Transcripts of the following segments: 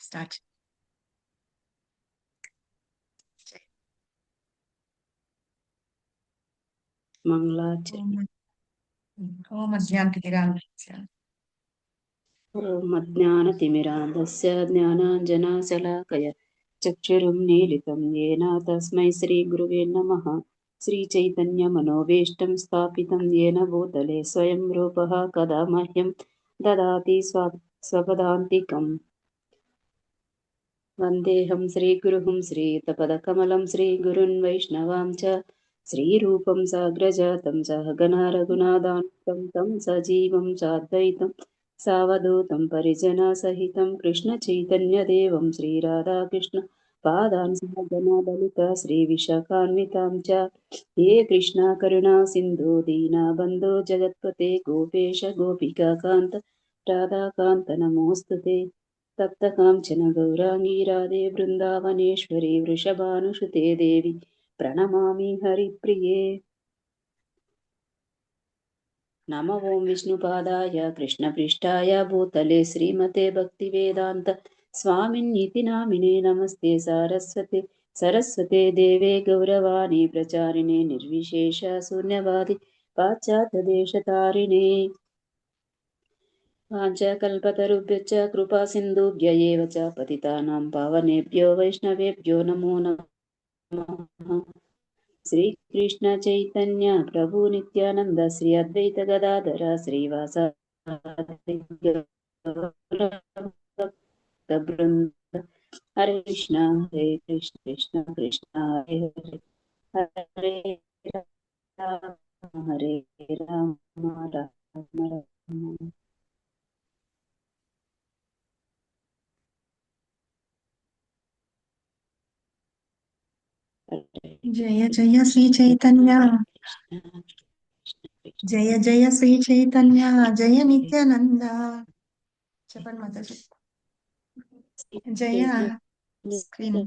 Start. మంగళాచరణం. ఓం అజ్ఞానతిమిరాంధస్య ఓం అజ్ఞానతిమిరాంధస్య జ్ఞానాంజనశలాకయ చక్షురున్మీలితం యేన తస్మై శ్రీగురువే నమః. శ్రీచైతన్యమనోభీష్టం స్థాపితం యేన భూతలే స్వయం రూపः కదా మह्यं దదాతి స్వపదాంతికం. వందేహం శ్రీగురుం శ్రీయుతపదకమలం శ్రీగురున్ వైష్ణవాం చ శ్రీరూపం సాగ్రజాతం సహగణా రఘునాథాన్వితం తం సజీవం సాద్వైతం సావధూతం పరిజనసహితం కృష్ణ చైతన్యదేవం శ్రీరాధాకృష్ణ పాదాన్ సహగణా లలిత శ్రీవిశాఖాన్వితాం చ హే కృష్ణ కరుణా సింధు దీనబంధో జగత్పతే గోపేశ గోపికా కాంత రాధాకాంత నమోస్తుతే. తప్త కాంచన గౌరాంగీ రాధే బృందావనేశ్వరి వృషభానుసుతే దేవి ప్రణమామి హరిప్రియే. నమ ఓం విష్ణుపాదాయ కృష్ణపృష్ఠాయ భూతలే శ్రీమతే భక్తివేదాంత స్వామిన్నితి నామినే నమస్తే సారస్వతే సరస్వతే దేవే గౌరవాణి ప్రచారిణే నిర్విశేష శూన్యవాది పాశ్చాత్య దేశతారిణే. వాంఛకల్పతరుభ్యశ్చ కృపా సింధుభ్య ఏవ చ పతితానాం పావనేభ్యో వైష్ణవేభ్యో నమో నమః. శ్రీకృష్ణ చైతన్య ప్రభు నిత్యానంద శ్రీ అద్వైత గదాధర శ్రీవాసాది బృంద. హరే కృష్ణ హరే కృష్ణ కృష్ణ కృష్ణ హరే హరే హరే రామ హరే రామ రామ రామ. జయ జయ శ్రీ చైతన్య జయ జయ శ్రీ చైతన్య జయ నిత్యానంద. చెప్పండి మాతాజీ. జయ స్క్రీన్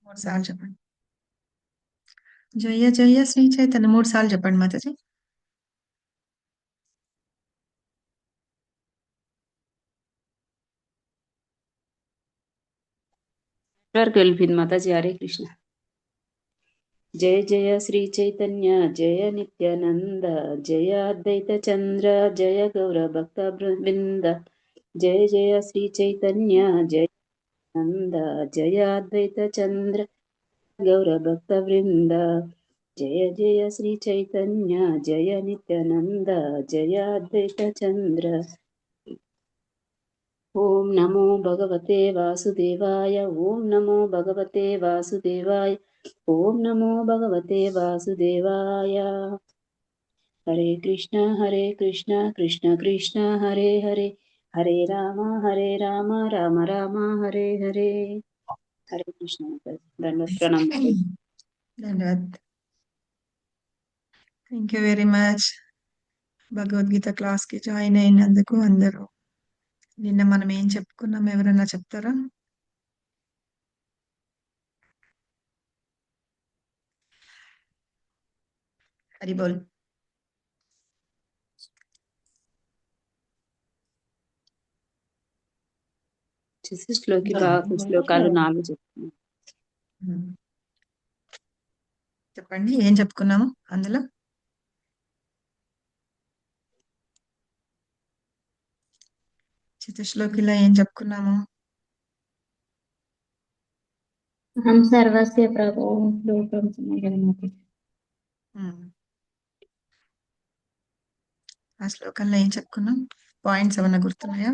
మూడు సార్లు చెప్పండి. జయ జయ శ్రీ చైతన్య మూడు సార్లు చెప్పండి మాతాజీ. వెళ్ళిపోయింది మాతాజీ. హరే కృష్ణ. జయ జయ శ్రీ చైతన్య జయ నిత్యానంద జయ అద్వైత చంద్ర జయ గౌర భక్త బృంద. జయ జయ శ్రీ చైతన్య జయ నంద జయ అద్వైత చంద్ర గౌర భక్త వృంద. జయ జయ శ్రీ చైతన్య జయ నిత్యానంద జయ అద్వైత చంద్ర. ఓం నమో భగవతే వాసుదేవాయ ఓం నమో భగవతే వాసుదేవాయ ఓం నమో భగవతే వాసుదేవాయ. హరే కృష్ణ కృష్ణ కృష్ణ హరే హరే హరే రామ రామ రామ హరే హరే. హరే కృష్ణ. ప్రణామం. ధన్యవాద్. Thank you very much. Bhagavad Gita class కి జాయిన్ అయినందుకు అందరూ. నిన్న మనం ఏం చెప్పుకున్నాం, ఎవరన్నా చెప్తారా? హరి బోల్. శ్లోకాలు 4 చెప్తున్నాం. చెప్పండి ఏం చెప్పుకున్నాము అందులో. చతుశ్లోకిలో ఏం చెప్పుకున్నాము? అహం సర్వస్య ప్రభో లోకం సమగ్రమతి. ఆ శ్లోకంలో ఏం చెప్పుకున్నాం? పాయింట్స్ ఏమన్నా గుర్తున్నాయా?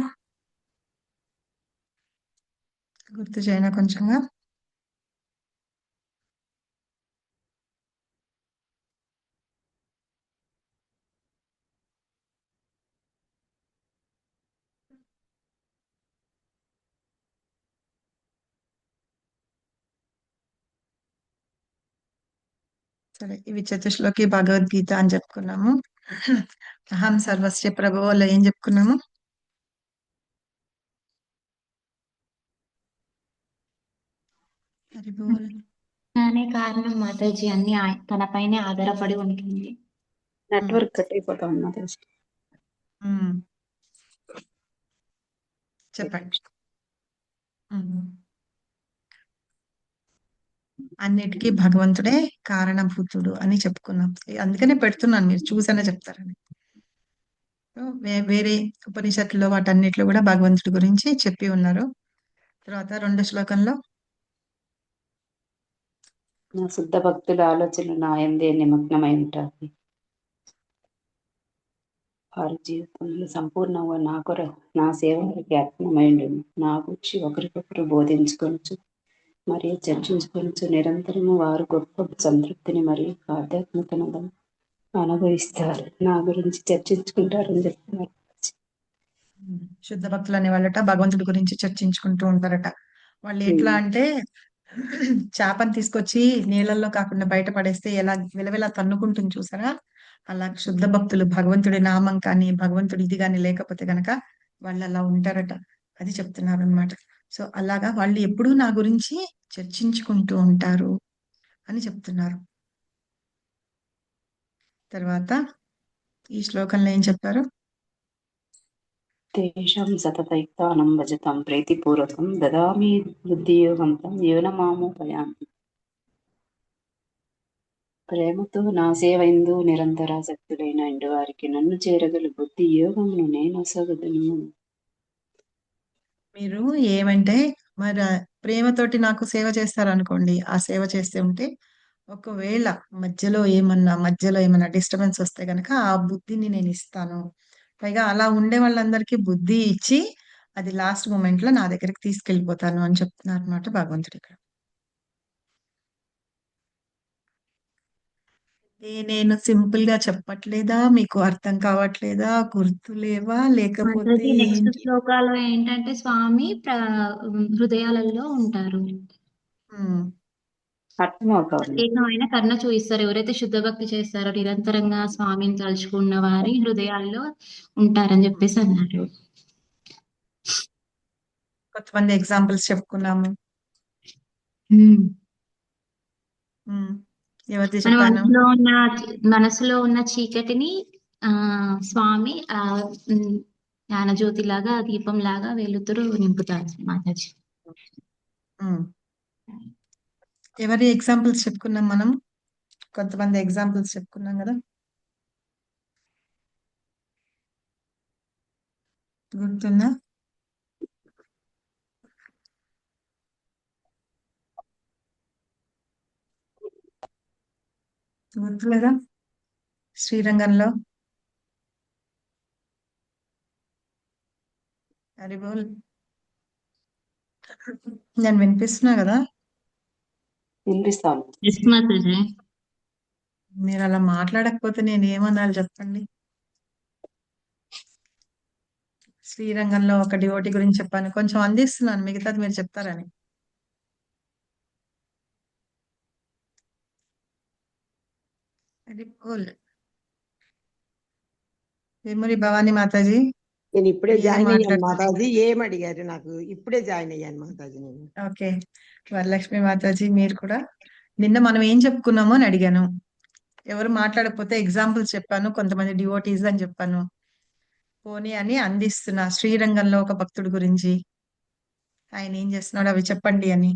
గుర్తు చేయనా కొంచెంగా? సరే, ఇవి చతుశ్లోకి భగవద్గీత అని చెప్పుకున్నాము. అహం సర్వస్య ప్రభువులో ఏం చెప్పుకున్నాము? హరి బోల్. అనే కారణం మాతాజీ అన్ని తనపైనే ఆధారపడి ఉంటుంది. నెట్వర్క్ కట్ అయిపోతా ఉంది మాతాజీ. చెప్పండి. ఉమ్. అన్నిటికీ భగవంతుడే కారణభూతుడు అని చెప్పుకున్నాం. అందుకనే పెడుతున్నాను, మీరు చూసనే చెప్తారని. సో, వేరే ఉపనిషత్తులో వాటన్నిటిలో కూడా భగవంతుడి గురించి చెప్పి ఉన్నారు. తర్వాత 2 శ్లోకంలో నా శుద్ధ భక్తుల ఆలోచనలు నా యందే నిమగ్నమై ఉంటాయి. వారి జీవితంలో సంపూర్ణంగా నా సేవ వారికి అర్పణమైండును. నా గురించి ఒకరికొకరు బోధించుకొనొచ్చు మరియు చర్చించుకొనొచ్చు. నిరంతరము వారు గొప్ప సంతృప్తిని మరియు ఆధ్యాత్మికతను అనుభవిస్తారు. నా గురించి చర్చించుకుంటారని చెప్తున్నారు. శుద్ధ భక్తులు అనే వాళ్ళట భగవంతుడి గురించి చర్చించుకుంటూ ఉంటారట. వాళ్ళు ఎట్లా అంటే చేపని తీసుకొచ్చి నీళ్ళల్లో కాకుండా బయట పడేస్తే ఎలా విలవిలా తన్నుకుంటుంది చూసారా? అలా శుద్ధ భక్తులు భగవంతుడి నామం కానీ భగవంతుడి ఇది కానీ లేకపోతే గనక వాళ్ళు అలా ఉంటారట. అది చెప్తున్నారు అనమాట. సో అలాగా వాళ్ళు ఎప్పుడూ నా గురించి చర్చించుకుంటూ ఉంటారు అని చెప్తున్నారు. తర్వాత ఈ శ్లోకంలో ఏం చెప్పారు? తేషాం సతతయుక్తానం భజతాం ప్రీతిపూర్వకం దదామి బుద్ధియోగంతం యోనమామోపయాంతి. ప్రేమతో నా సేవైందు నిరంతరాసక్తులైన ఇండు వారికి నన్ను చేరగల బుద్ధి యోగమును నేను సగదును. మీరు ఏమంటే మరి ప్రేమతోటి నాకు సేవ చేస్తారనుకోండి, ఆ సేవ చేస్తే ఉంటే ఒకవేళ మధ్యలో ఏమన్నా డిస్టర్బెన్స్ వస్తే గనక ఆ బుద్ధిని నేను ఇస్తాను. పైగా అలా ఉండే వాళ్ళందరికీ బుద్ధి ఇచ్చి అది లాస్ట్ మూమెంట్ లో నా దగ్గరికి తీసుకెళ్ళిపోతాను అని చెప్తున్నారు అనమాట భగవంతుడు ఇక్కడ. నేను సింపుల్ గా చెప్పట్లేదా? మీకు అర్థం కావట్లేదా? గుర్తులేవా? లేకపోతే మాతాజీ నెక్స్ట్ ఏంటి? శ్లోకాలో ఏంటంటే స్వామి హృదయాలలో ఉంటారు. ఉమ్, అర్థమవుతోంది. ప్రత్యేకమైన కరుణ చూపిస్తారు. ఎవరైతే శుద్ధ భక్తి చేస్తారో నిరంతరంగా స్వామిని తలుచుకున్న వారి హృదయాల్లో ఉంటారని చెప్పేసి అన్నారు. కొంతమంది ఎగ్జాంపుల్స్ చెప్పుకున్నాము. ఉమ్. ఉమ్, ఎవరిది మన చెప్పాను? మనసులో ఉన్న చీకటిని ఆ స్వామి జ్ఞానజ్యోతి లాగా దీపం లాగా వెలుతురు నింపుతారు మాతాజీ. ఉమ్, ఎవరి ఎగ్జాంపుల్స్ చెప్పుకున్నాం మనం? కొంతమంది ఎగ్జాంపుల్స్ చెప్పుకున్నాం కదా, గుర్తుందా? గుర్తులేదా? శ్రీరంగంలో హరిబోల్ నేను వినిపిస్తున్నా కదా, వినిపిస్తాను. ఎస్ మాతాజీ. మీరు అలా మాట్లాడకపోతే నేను ఏమనాలి చెప్పండి. శ్రీరంగంలో ఒక డివోటి గురించి చెప్పాను, కొంచెం అందిస్తున్నాను, మిగతాది మీరు చెప్తారని. హరిబోల్. వేమూరి భవానీ మాతాజీ నేను ఇప్పుడే మీరు జాయిన్ అయ్యాను మాట్లాడుతున్నారు. మాతాజీ. ఏం అడిగారు? నాకు ఇప్పుడే జాయిన్ అయ్యాను మాతాజీ నేను. ఓకే, వరలక్ష్మి మాతాజీ మీరు కూడా నిన్న మనం ఏం చెప్పుకున్నామో అని అడిగాను. ఎవరు మాట్లాడకపోతే ఎగ్జాంపుల్స్ చెప్పాను, కొంతమంది డివోటీస్ అని చెప్పాను. పోనీ అని అందిస్తున్నా శ్రీరంగంలో ఒక భక్తుడి గురించి, ఆయన ఏం చేస్తున్నాడు అవి చెప్పండి అని.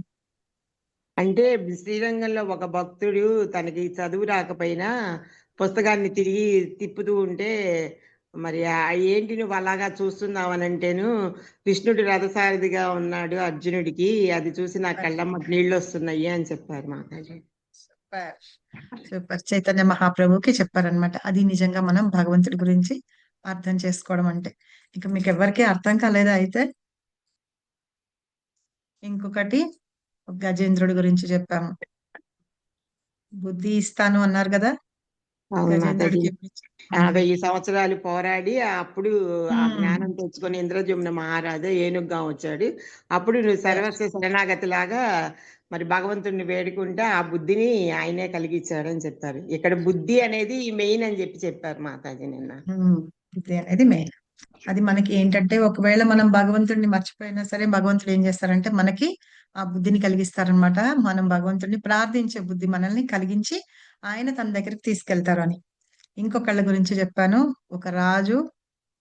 అంటే శ్రీరంగంలో ఒక భక్తుడు తనకి చదువు రాకపోయినా పుస్తకాన్ని తిరిగి తిప్పుతూ ఉంటే మరి ఏంటి నువ్వు అలాగా చూస్తున్నావని అంటేను కృష్ణుడు రథసారథిగా ఉన్నాడు అర్జునుడికి, అది చూసి నా కళ్ళమ్మటి నీళ్ళు వస్తున్నాయి అని చెప్పారు మాతాజీ. సూపర్ సూపర్, చైతన్య మహాప్రభుకి చెప్పారనమాట. అది నిజంగా మనం భగవంతుడి గురించి అర్థం చేసుకోవడం అంటే. ఇంకా మీకు ఎవరికి అర్థం కాలేదా అయితే? ఇంకొకటి గజేంద్రుడి గురించి చెప్పాము. బుద్ధి ఇస్తాను అన్నారు కదా, అవును మాతాజీ. గజేంద్రుడికి 1000 సంవత్సరాలు పోరాడి అప్పుడు ఆ ఉమ్, జ్ఞానం తెచ్చుకొని ఇంద్రజమున మహారాజా ఏనుగ్గా వచ్చాడు. అప్పుడు నువ్వు సర్వస్వ శరణాగతి లాగా మరి భగవంతుడిని వేడుకుంటే ఆ బుద్ధిని ఆయనే కలిగించాడని చెప్పారు. ఇక్కడ బుద్ధి అనేది మెయిన్ అని చెప్పారు మాతాజీ నిన్న. బుద్ధి అనేది మెయిన్. అది మనకి ఏంటంటే ఒకవేళ మనం భగవంతుడిని మర్చిపోయినా సరే భగవంతుడు ఏం చేస్తారంటే మనకి ఆ బుద్ధిని కలిగిస్తారనమాట. మనం భగవంతుడిని ప్రార్థించే బుద్ధి మనల్ని కలిగించి ఆయన తన దగ్గరికి తీసుకెళ్తారు అని. ఇంకొకళ్ళ గురించి చెప్పాను. ఒక రాజు,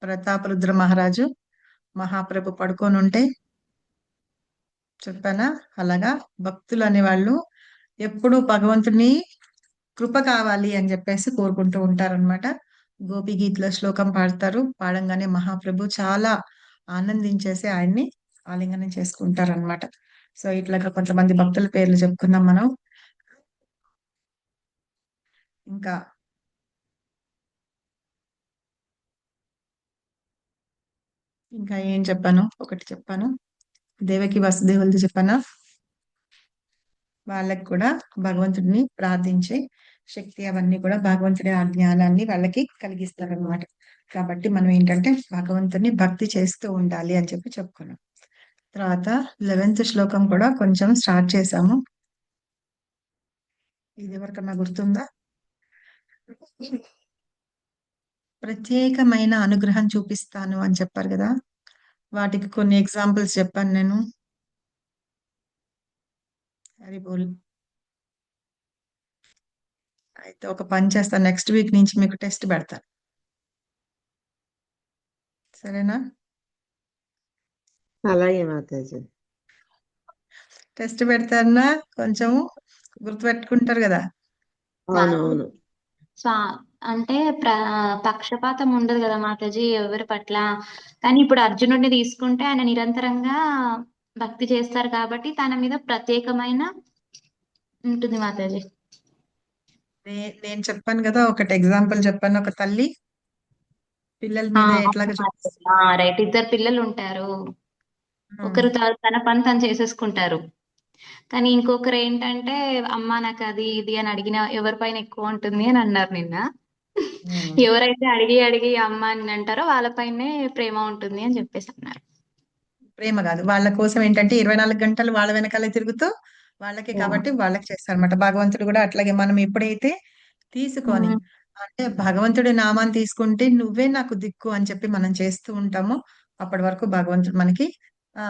ప్రతాపరుద్ర మహారాజు, మహాప్రభు పడుకొని ఉంటే చెప్పానా అలాగా భక్తులు అనేవాళ్ళు ఎప్పుడు భగవంతుని కృప కావాలి అని చెప్పేసి కోరుకుంటూ ఉంటారన్నమాట. గోపి గీతలో శ్లోకం పాడతారు. పాడంగానే మహాప్రభు చాలా ఆనందించేసి ఆయన్ని ఆలింగనం చేసుకుంటారన్నమాట. సో ఇట్లాగా కొంతమంది భక్తుల పేర్లు చెప్పుకున్నాం మనం. ఇంకా ఇంకా ఏం చెప్పాను, ఒకటి చెప్పాను, దేవకి వసుదేవులది చెప్పానా. వాళ్ళకి కూడా భగవంతుడిని ప్రార్థించే శక్తి అవన్నీ కూడా భగవంతుడి ఆ జ్ఞానాన్ని వాళ్ళకి కలిగిస్తారనమాట. కాబట్టి మనం ఏంటంటే భగవంతుని భక్తి చేస్తూ ఉండాలి అని చెప్పి చెప్పుకున్నాం. తర్వాత 11th శ్లోకం కూడా కొంచెం స్టార్ట్ చేశాము. ఇది ఎవరికన్నా గుర్తుందా? ప్రత్యేకమైన అనుగ్రహం చూపిస్తాను అని చెప్పారు కదా. వాటికి కొన్ని ఎగ్జాంపుల్స్ చెప్పాను నేను. హరి బోల్. అయితే ఒక పని చేస్తాను, నెక్స్ట్ వీక్ నుంచి మీకు టెస్ట్ పెడతాను, సరేనా? అలాగే మాతాజీ. టెస్ట్ పెడతారన్నా కొంచెం గుర్తుపెట్టుకుంటారు కదా. అవునవును. స్వా అంటే పక్షపాతం ఉండదు కదా మాతాజీ ఎవరి పట్ల. కానీ ఇప్పుడు అర్జునుడిని తీసుకుంటే ఆయన నిరంతరంగా భక్తి చేస్తారు కాబట్టి తన మీద ప్రత్యేకమైన ఉంటుంది మాతాజీ. నేను చెప్పాను కదా, ఒకటి ఎగ్జాంపుల్ చెప్పాను. ఒక తల్లి పిల్లల మీద ఎట్లాగ చూపిస్తుంది. రైట్, ఇద్దరు పిల్లలు ఉంటారు. ఒకరు తన పని తను చేసేసుకుంటారు. కానీ ఇంకొకరు ఏంటంటే అమ్మ నాకు అది ఇది అని అడిగిన ఎవరిపైన ఎక్కువ ఉంటుంది అని అన్నారు నిన్న. ఎవరైతే అడిగి అడిగి అమ్మ అని అంటారో వాళ్ళపైనే ప్రేమ ఉంటుంది అని చెప్పేసి అన్నారు. ప్రేమ కాదు, వాళ్ళ కోసం ఏంటంటే 24 గంటలు వాళ్ళ వెనకాలే తిరుగుతూ వాళ్ళకి కాబట్టి వాళ్ళకి చేస్తారనమాట. భగవంతుడు కూడా అట్లాగే మనం ఎప్పుడైతే తీసుకొని అంటే భగవంతుడి నామాన్ని తీసుకుంటే నువ్వే నాకు దిక్కు అని చెప్పి మనం చేస్తూ ఉంటామో అప్పటి వరకు భగవంతుడు ఆ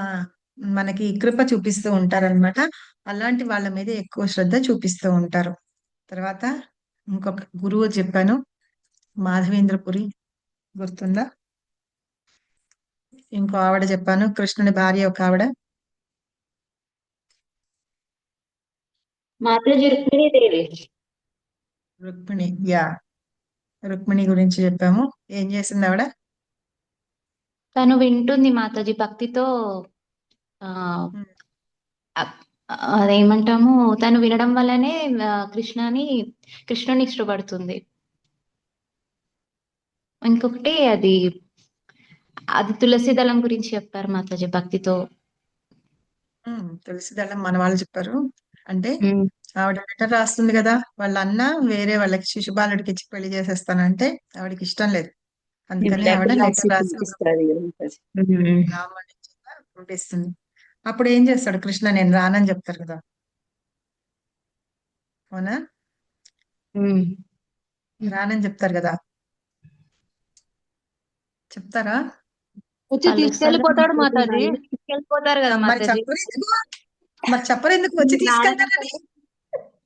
మనకి కృప చూపిస్తూ ఉంటారన్నమాట. అలాంటి వాళ్ళ మీద ఎక్కువ శ్రద్ధ చూపిస్తూ ఉంటారు. తర్వాత ఇంకొక గురువు చెప్పాను, మాధవేంద్రపురి, గుర్తుందా? ఇంకో ఆవిడ చెప్పాను, కృష్ణుని భార్య ఒక ఆవిడ. మాతాజీ రుక్మిణీదేవి. రుక్మిణి, యా, రుక్మిణి గురించి చెప్పాము. ఏం చేసింది ఆవిడ? తను వింటుంది మాతాజీ భక్తితో. ఆ ఉమ్, అ- అదేమంటాము, తను వినడం వల్లనే కృష్ణుని ఇష్టపడుతుంది. ఇంకొకటి అది అది తులసి దళం గురించి చెప్పారు మాతాజీ భక్తితో. తులసి దళం మన వాళ్ళు చెప్పారు. అంటే ఉమ్. ఆవిడ లెటర్ రాస్తుంది కదా, వాళ్ళ అన్న వేరే వాళ్ళకి శిశుపాలుడికి ఇచ్చి పెళ్లి చేసేస్తానంటే ఆవిడకి ఇష్టం లేదు. అందుకని ఆవిడ లెటర్ రాసి ఒక బ్రాహ్మణుడి చేత పంపిస్తుంది. అప్పుడు ఏం చేస్తాడు కృష్ణ, నేను రానని చెప్తారు కదా, అవునా? ఉమ్. రానని చెప్తారు కదా, చెప్తారా? వచ్చి తీసుకెళ్ళిపోతాడు మాతాజీ. తీసుకెళ్ళిపోతారు కదా మరి మాతాజీ. చెప్పరు ఎందుకు? మరి చెప్పరు ఎందుకు? వచ్చి తీసుకెళ్తారని.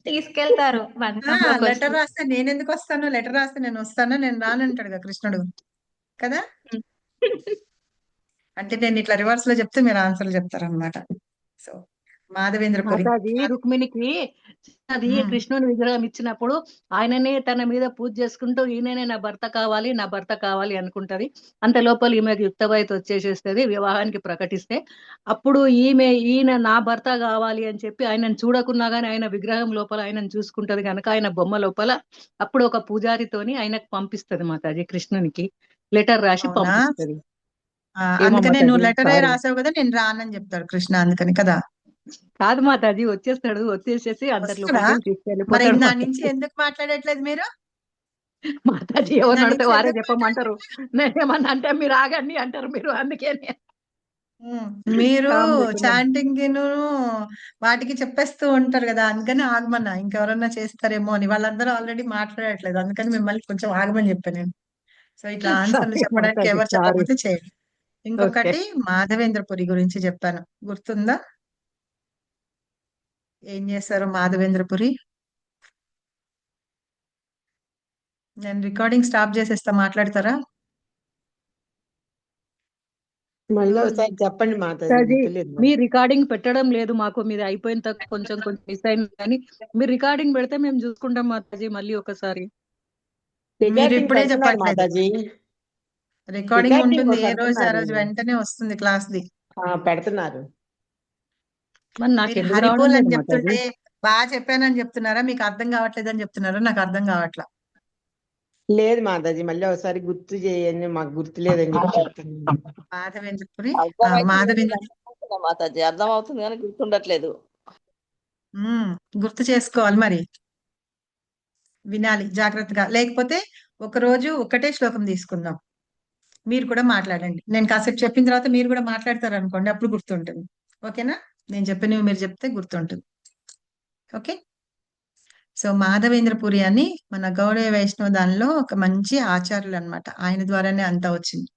తీసుకెళ్తారు మంత్రంలోకి వచ్చి. లెటర్ రాస్తే నేను ఎందుకు వస్తాను? లెటర్ రాస్తే నేను వస్తాను, నేను రానంటాడు కదా కృష్ణుడు కదా. అంటే నేను ఇట్లా రివర్స్ లో చెప్తే మీరు ఆన్సర్లు చెప్తారనమాట. సో మాధవేంద్రపురి. మాతాజీ రుక్మిణికి అది ఉమ్, కృష్ణుని విగ్రహం ఇచ్చినప్పుడు ఆయననే తన మీద పూజ చేసుకుంటూ ఈయననే నా భర్త కావాలి నా భర్త కావాలి అనుకుంటది. అంత లోపల ఈమెకి యుక్త వయసు వచ్చేసేస్తుంది, వివాహానికి ప్రకటిస్తే అప్పుడు ఈయన నా భర్త కావాలి అని చెప్పి ఆయనను చూడకున్నా గానీ ఆయన విగ్రహం లోపల ఆయనను చూసుకుంటది కనుక ఆయన బొమ్మ లోపల అప్పుడు ఒక పూజారితోని ఆయనకు పంపిస్తది మాతాజీ, కృష్ణునికి లెటర్ రాసి అవునా? పంపిస్తది. ఏమో అందుకనే నువ్వు మాతాజీ లెటరే సారీ. రాసావు కదా, నేను రానని చెప్తాడు కృష్ణ, అందుకని కదా. కాదు మాతాజీ, వచ్చేస్తాడు, వచ్చేసేసి అందరి వస్తాడా? లోపలికి మరి తీసుకెళ్ళిపోతాడు దాని నుంచి మాతాజీ. ఎందుకు మాట్లాడట్లేదు మీరు? మాతాజీ ఎవరు దాని నడితే నుంచి వారే ఎందుకు చెప్పమంటారు. నేనేమన్నా అంటే మీరు ఆగండి అంటారు మీరు, అందుకే మీరు కామ్ లేకున్నాను. చాంటింగ్ వాటికి చెప్పేస్తూ ఉంటారు కదా, అందుకని ఆగమన్నా. ఇంకెవరన్నా చేస్తారేమో అని. వాళ్ళందరూ ఆల్రెడీ మాట్లాడట్లేదు, అందుకని మిమ్మల్ని కొంచెం ఆగమని చెప్పాను నేను. సో ఇట్లా ఆన్సర్లు సారీ చెప్పడానికి మాతాజీ, ఎవరు సారీ. చెప్పకపోతే చేయండి. ఓకే. ఇంకొకటి మాధవేంద్రపురి గురించి చెప్పాను, గుర్తుందా? ఏం చేశారు మాధవేంద్రపురి? నేను రికార్డింగ్ స్టాప్ చేసేస్తా, మాట్లాడతారా? మళ్ళీ రోజు ఒకసారి చెప్పండి మాతాజీ, మాతాజీ గుర్తులేదు మీ నాకు. రికార్డింగ్ పెట్టడం లేదు మాకు, మీది అయిపోయిన తర్వాత కొంచెం కొంచెం మిస్ అయింది కానీ మీరు రికార్డింగ్ పెడితే మేము చూసుకుంటాం మాతాజీ మళ్ళీ ఒకసారి. మీరు రికార్డింగ్ ఇప్పుడే పెడుతున్నారు చెప్పట్లేదు. మాతాజీ, రికార్డింగ్ రికార్డింగ్ ఉంటుంది, ఏ రోజు ఆ పెడుతున్నారు. రోజు వెంటనే వస్తుంది క్లాస్ది. పెడుతున్నారు. మరి నాకు మీరు ఎందుకు రావడం హరిబోల్ అని లేదు మాతాజీ? చెప్తుంటే బాగా చెప్పానని చెప్తున్నారా, మీకు అర్థం కావట్లేదు అని చెప్తున్నారా? నాకు అర్థం కావట్లా. లేదు మాతాజీ, మళ్ళీ ఒకసారి గుర్తు చేయండి, మాకు గుర్తు లేదని చెప్పి చెప్తాను. మాధవేంద్రపురి అర్థమైతుంది మాధవేంద్ర మాతాజీ, అర్థం అవుతుంది కానీ గుర్తుండట్లేదు. గుర్తు చేసుకోవాలి మరి, వినాలి జాగ్రత్తగా. లేకపోతే ఒక రోజు ఒకటే శ్లోకం తీసుకుందాం, మీరు కూడా మాట్లాడండి. నేను కాసేపు చెప్పిన తర్వాత మీరు కూడా మాట్లాడతారు అనుకోండి, అప్పుడు గుర్తుంటుంది. ఓకేనా? నేను చెప్పినవి మీరు చెప్తే గుర్తుంటుంది. ఓకే. సో మాధవేంద్రపురి అని మన గౌడవ వైష్ణవ దానిలో ఒక మంచి ఆచార్యులు అన్నమాట. ఆయన ద్వారానే అంతా వచ్చింది.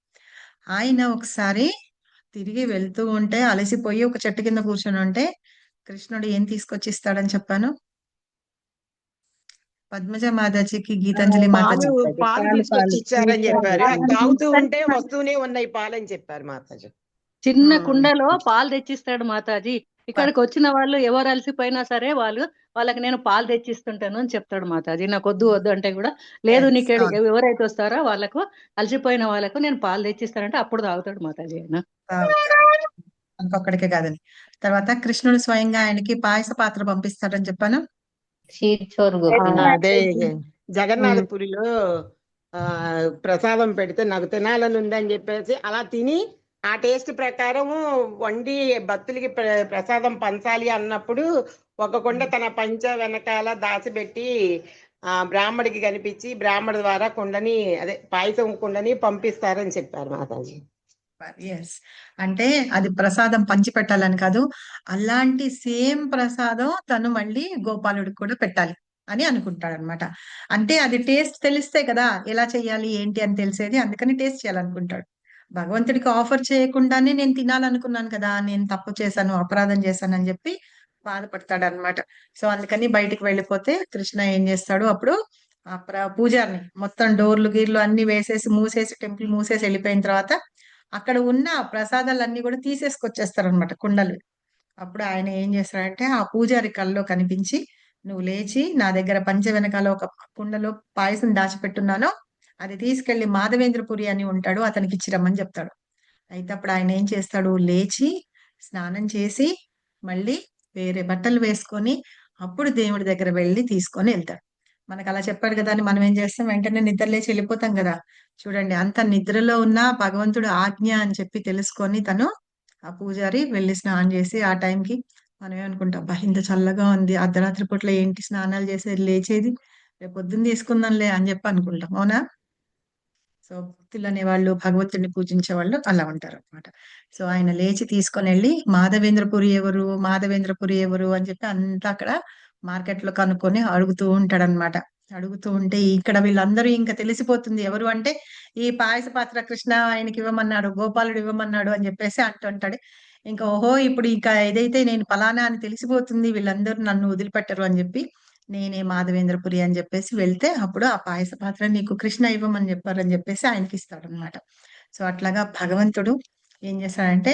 ఆయన ఒకసారి తిరిగి వెళ్తూ ఉంటే అలసిపోయి ఒక చెట్టు కింద కూర్చొని ఉంటే కృష్ణుడు ఏం తీసుకొచ్చి ఇస్తాడని చెప్పాను? పద్మజ మాతాజీకి, గీతాంజలి పాలు మాతాజీ పాలు తీసుకొచ్చి ఇచ్చారని చెప్పారు. అది తాగుతూ ఉంటే వస్తూనే ఉన్నాయి పాలని చెప్పారు మాతాజీ. చిన్న మ్మ్. కుండలో పాలు తెచ్చిస్తాడు మాతాజీ. ఇక్కడికి వచ్చిన వాళ్ళు ఎవరు అలసిపోయినా సరే వాళ్ళకి నేను పాలు తెచ్చిస్తుంటాను అని చెప్తాడు మాతాజీ. నాకు వద్దు వద్దు అంటే కూడా లేదు, Yes, నీకు అవును. ఎవరైతే వస్తారో వాళ్ళకు అలసిపోయిన వాళ్ళకు నేను పాలు తెచ్చిస్తానంటే అప్పుడు తాగుతాడు మాతాజీ ఆయన. తాగుతాడు. ఇంకొక్కడికే కాదని. తర్వాత కృష్ణుడు స్వయంగా ఆయనకి పాయస పాత్ర పంపిస్తాడని చెప్పాను. అదే జగన్నాథపురిలో ప్రసాదం పెడితే నాకు తినాలని ఉందని చెప్పేసి అలా తిని ఆ టేస్ట్ ప్రకారం వండి భక్తులకి ప్రసాదం పంచాలి అన్నప్పుడు ఒక కొండ తన పంచ వెనకాల దాచిపెట్టి బ్రాహ్మడికి కనిపించి బ్రాహ్మడి ద్వారా కుండని, అదే పాయసం కుండని పంపిస్తారని చెప్పారు మాతాజీ. ఎస్, అంటే అది ప్రసాదం పంచి పెట్టాలని కాదు, అలాంటి సేమ్ ప్రసాదం తను మళ్ళీ గోపాలుడికి కూడా పెట్టాలి అని అనుకుంటాడు అనమాట. అంటే అది టేస్ట్ తెలిస్తే కదా ఎలా చెయ్యాలి ఏంటి అని తెలిసేది, అందుకని టేస్ట్ చేయాలనుకుంటాడు. భగవంతుడికి ఆఫర్ చేయకుండానే నేను తినాలనుకున్నాను కదా, నేను తప్పు చేశాను, అపరాధం చేశాను అని చెప్పి బాధపడతాడు అనమాట. సో అందుకని బయటికి వెళ్ళిపోతే కృష్ణ ఏం చేస్తాడు, అప్పుడు ఆ పూజారిని మొత్తం డోర్లు గీర్లు అన్ని వేసేసి మూసేసి టెంపుల్ మూసేసి వెళ్ళిపోయిన తర్వాత అక్కడ ఉన్న ప్రసాదాలన్నీ కూడా తీసేసుకొచ్చేస్తారనమాట కుండలు. అప్పుడు ఆయన ఏం చేస్తాడంటే ఆ పూజారి కల్లో కనిపించి, నువ్వు లేచి నా దగ్గర పంచ వెనకాల ఒక కుండలో పాయసం దాచిపెట్టున్నాను, అది తీసుకెళ్లి మాధవేంద్రపురి అని ఉంటాడు అతనికి ఇచ్చిరమ్మని చెప్తాడు. అయితే అప్పుడు ఆయన ఏం చేస్తాడు, లేచి స్నానం చేసి మళ్ళీ వేరే బట్టలు వేసుకొని అప్పుడు దేవుడి దగ్గర వెళ్ళి తీసుకొని వెళ్తాడు. మనకు అలా చెప్పాడు కదా అని మనం ఏం చేస్తాం, వెంటనే నిద్ర లేచి వెళ్ళిపోతాం కదా. చూడండి, అంత నిద్రలో ఉన్న భగవంతుడు ఆజ్ఞ అని చెప్పి తెలుసుకొని తను ఆ పూజారి వెళ్ళి స్నానం చేసి ఆ టైంకి మనం ఏమనుకుంటాం, బా ఇంత చల్లగా ఉంది, అర్ధరాత్రి పూట్ల ఏంటి స్నానాలు చేసేది లేచేది, రేపు పొద్దున్న తీసుకుందాంలే అని చెప్పి అనుకుంటాం, అవునా? సో భక్తులు అనే వాళ్ళు, భగవంతుడిని పూజించే వాళ్ళు అలా ఉంటారు అనమాట. సో ఆయన లేచి తీసుకొని వెళ్ళి మాధవేంద్రపురి ఎవరు, మాధవేంద్రపురి ఎవరు అని చెప్పి అంతా అక్కడ మార్కెట్ లో కనుక్కొని అడుగుతూ ఉంటాడనమాట. అడుగుతూ ఉంటే ఇక్కడ వీళ్ళందరూ ఇంకా తెలిసిపోతుంది ఎవరు అంటే, ఈ పాయస పాత్ర కృష్ణ ఆయనకి ఇవ్వమన్నాడు, గోపాలుడు ఇవ్వమన్నాడు అని చెప్పేసి అంటుంటాడు. ఇంకా ఓహో ఇప్పుడు ఇంకా ఏదైతే నేను ఫలానా అని తెలిసిపోతుంది, వీళ్ళందరూ నన్ను వదిలిపెట్టరు అని చెప్పి నేనే మాధవేంద్రపురి అని చెప్పేసి వెళ్తే అప్పుడు ఆ పాయస పాత్ర నీకు కృష్ణ ఇవ్వమని చెప్పారని చెప్పేసి ఆయనకి ఇస్తాడనమాట. సో అట్లాగా భగవంతుడు ఏం చేశాడంటే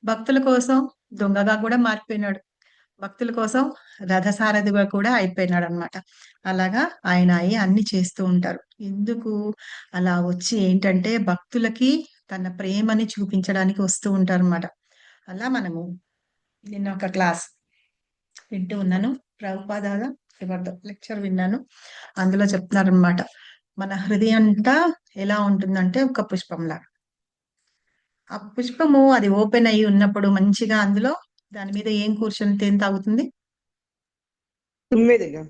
భక్తుల కోసం దొంగగా కూడా మారిపోయినాడు, భక్తుల కోసం రథసారథిగా కూడా అయిపోయినాడు అనమాట. అలాగా ఆయన అయి అన్ని చేస్తూ ఉంటారు. ఎందుకు అలా వచ్చి ఏంటంటే భక్తులకి తన ప్రేమని చూపించడానికి వస్తూ ఉంటారు అనమాట. అలా మనము నిన్న ఒక క్లాస్ వింటూ ఉన్నాను, ప్రభుపాద ఎవరిదో లెక్చర్ విన్నాను. అందులో చెప్తున్నారనమాట, మన హృదయం అంతా ఎలా ఉంటుందంటే ఒక పుష్పంలా. ఆ పుష్పము అది ఓపెన్ అయి ఉన్నప్పుడు మంచిగా అందులో దాని మీద ఏం కూర్చొని తేనె తాగుతుంది? తుమ్మిదిగా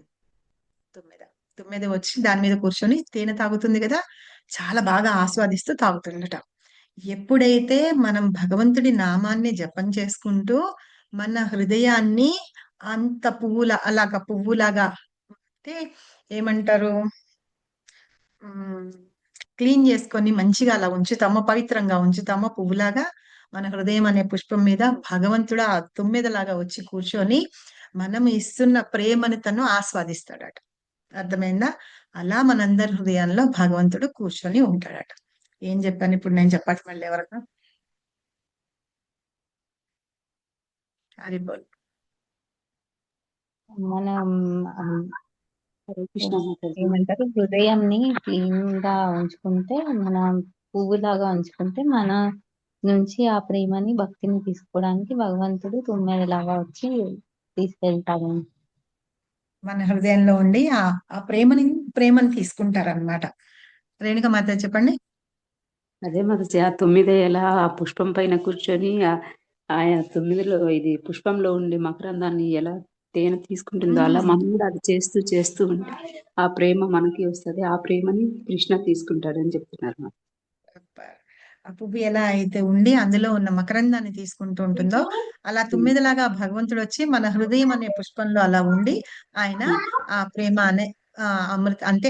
తుమ్మెద వచ్చి దాని మీద కూర్చొని తేనె తాగుతుంది కదా, చాలా బాగా ఆస్వాదిస్తూ తాగుతుందట. ఎప్పుడైతే మనం భగవంతుడి నామాన్ని జపం చేసుకుంటూ మన హృదయాన్ని అంత పువ్వులాగా అంటే ఏమంటారు, క్లీన్ చేసుకొని మంచిగా అలా ఉంచుతామో, పవిత్రంగా ఉంచుతామో పువ్వులాగా, మన హృదయం అనే పుష్పం మీద భగవంతుడు ఆ తుమ్మెదలాగా వచ్చి కూర్చొని మనం ఇస్తున్న ప్రేమని తను ఆస్వాదిస్తాడట. అర్థమైందా? అలా మనందరి హృదయాల్లో భగవంతుడు కూర్చొని ఉంటాడట. ఏం చెప్పాను ఇప్పుడు నేను? చెప్పాలి మళ్ళీ ఎవరన్నా? హరి బోల్. మనం హరే కృష్ణ మాతాజీ. ఏమంటారు, హృదయంని క్లీన్ గా ఉంచుకుంటే, మన పువ్వులాగా ఉంచుకుంటే మన నుంచి ఆ ప్రేమని భక్తిని తీసుకోవడానికి భగవంతుడు తుమ్మెదలాగా వచ్చి తీసుకెళ్తాడు. మన హృదయంలో ఉండి ఆ ప్రేమని తీసుకుంటారన్నమాట. రేణుక మాత చెప్పండి. అదే మాతాజీ, ఆ 9 ఎలా ఆ పుష్పం పైన కూర్చొని ఆయన 9లో ఇది పుష్పంలో ఉండి మకరందాన్ని ఎలా తేనె తీసుకుంటుందో అలా మనం కూడా అది చేస్తూ చేస్తూ ఉంటే ఆ ప్రేమ మనకి వస్తుంది. ఆ ప్రేమని కృష్ణ తీసుకుంటాడని చెప్తున్నారు మాకు. ఆ పువ్వు ఎలా అయితే ఉండి అందులో ఉన్న మకరందాన్ని తీసుకుంటూ ఉంటుందో అలా తుమ్మిదిలాగా భగవంతుడు వచ్చి మన హృదయం అనే పుష్పంలో అలా ఉండి ఆయన ఆ ప్రేమ అనే అమృత అంటే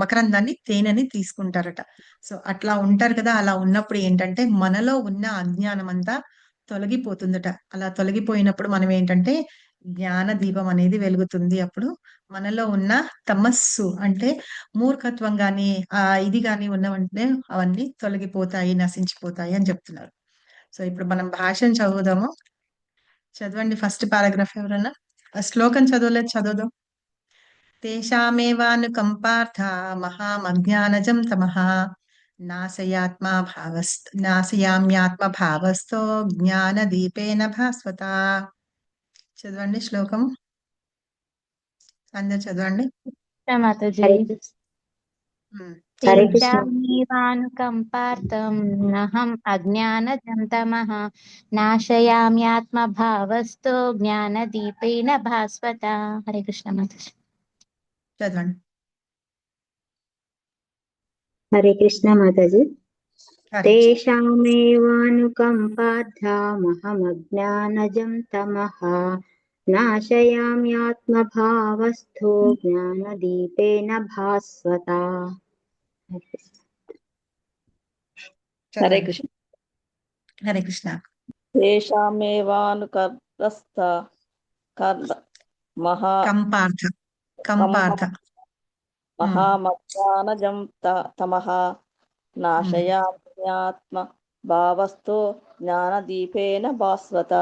మకరందాన్ని తేనెని తీసుకుంటారట. సో అట్లా ఉంటారు కదా. అలా ఉన్నప్పుడు ఏంటంటే మనలో ఉన్న అజ్ఞానం అంతా తొలగిపోతుందట. అలా తొలగిపోయినప్పుడు మనం ఏంటంటే జ్ఞాన దీపం అనేది వెలుగుతుంది. అప్పుడు మనలో ఉన్న తమస్సు అంటే మూర్ఖత్వం గాని ఇది గాని ఉన్నవంటే అవన్నీ తొలగిపోతాయి, నశించిపోతాయి అని చెప్తున్నారు. సో ఇప్పుడు మనం భాషను చదువుదాము. చదవండి ఫస్ట్ పారాగ్రాఫ్. ఎవరన్నా ఆ శ్లోకం చదవలేదు, చదువుదాం. తేషామేవానుకంపార్థ మహామజ్ఞానజం తమః నాశయామ్యాత్మ భావస్థో జ్ఞాన దీపేన భాస్వత. చదవండి శ్లోకం, అందరు చదవండి. మాతాజీ. హరే కృష్ణ. తేషామేవానుకంపార్థం నహం అజ్ఞానజం తమః నాశయామ్యాత్మ భావస్థో జ్ఞానదీపేన భాస్వత. హరే కృష్ణ మాతాజీ. చదవండి. హరే కృష్ణ మాతాజీ. తేషామేవానుకంపార్థమహమజ్ఞానజం తమః నాశయామ్యాత్మభావస్థో జ్ఞానదీపేన భాస్వత. హరే కృష్ణ. హరే కృష్ణ. తేషామేవానుకర్తస్థ కంపార్థ మహామజ్ఞానజం తమః నాశయామ్యాత్మ భావస్థో జ్ఞానదీపేన భాస్వత.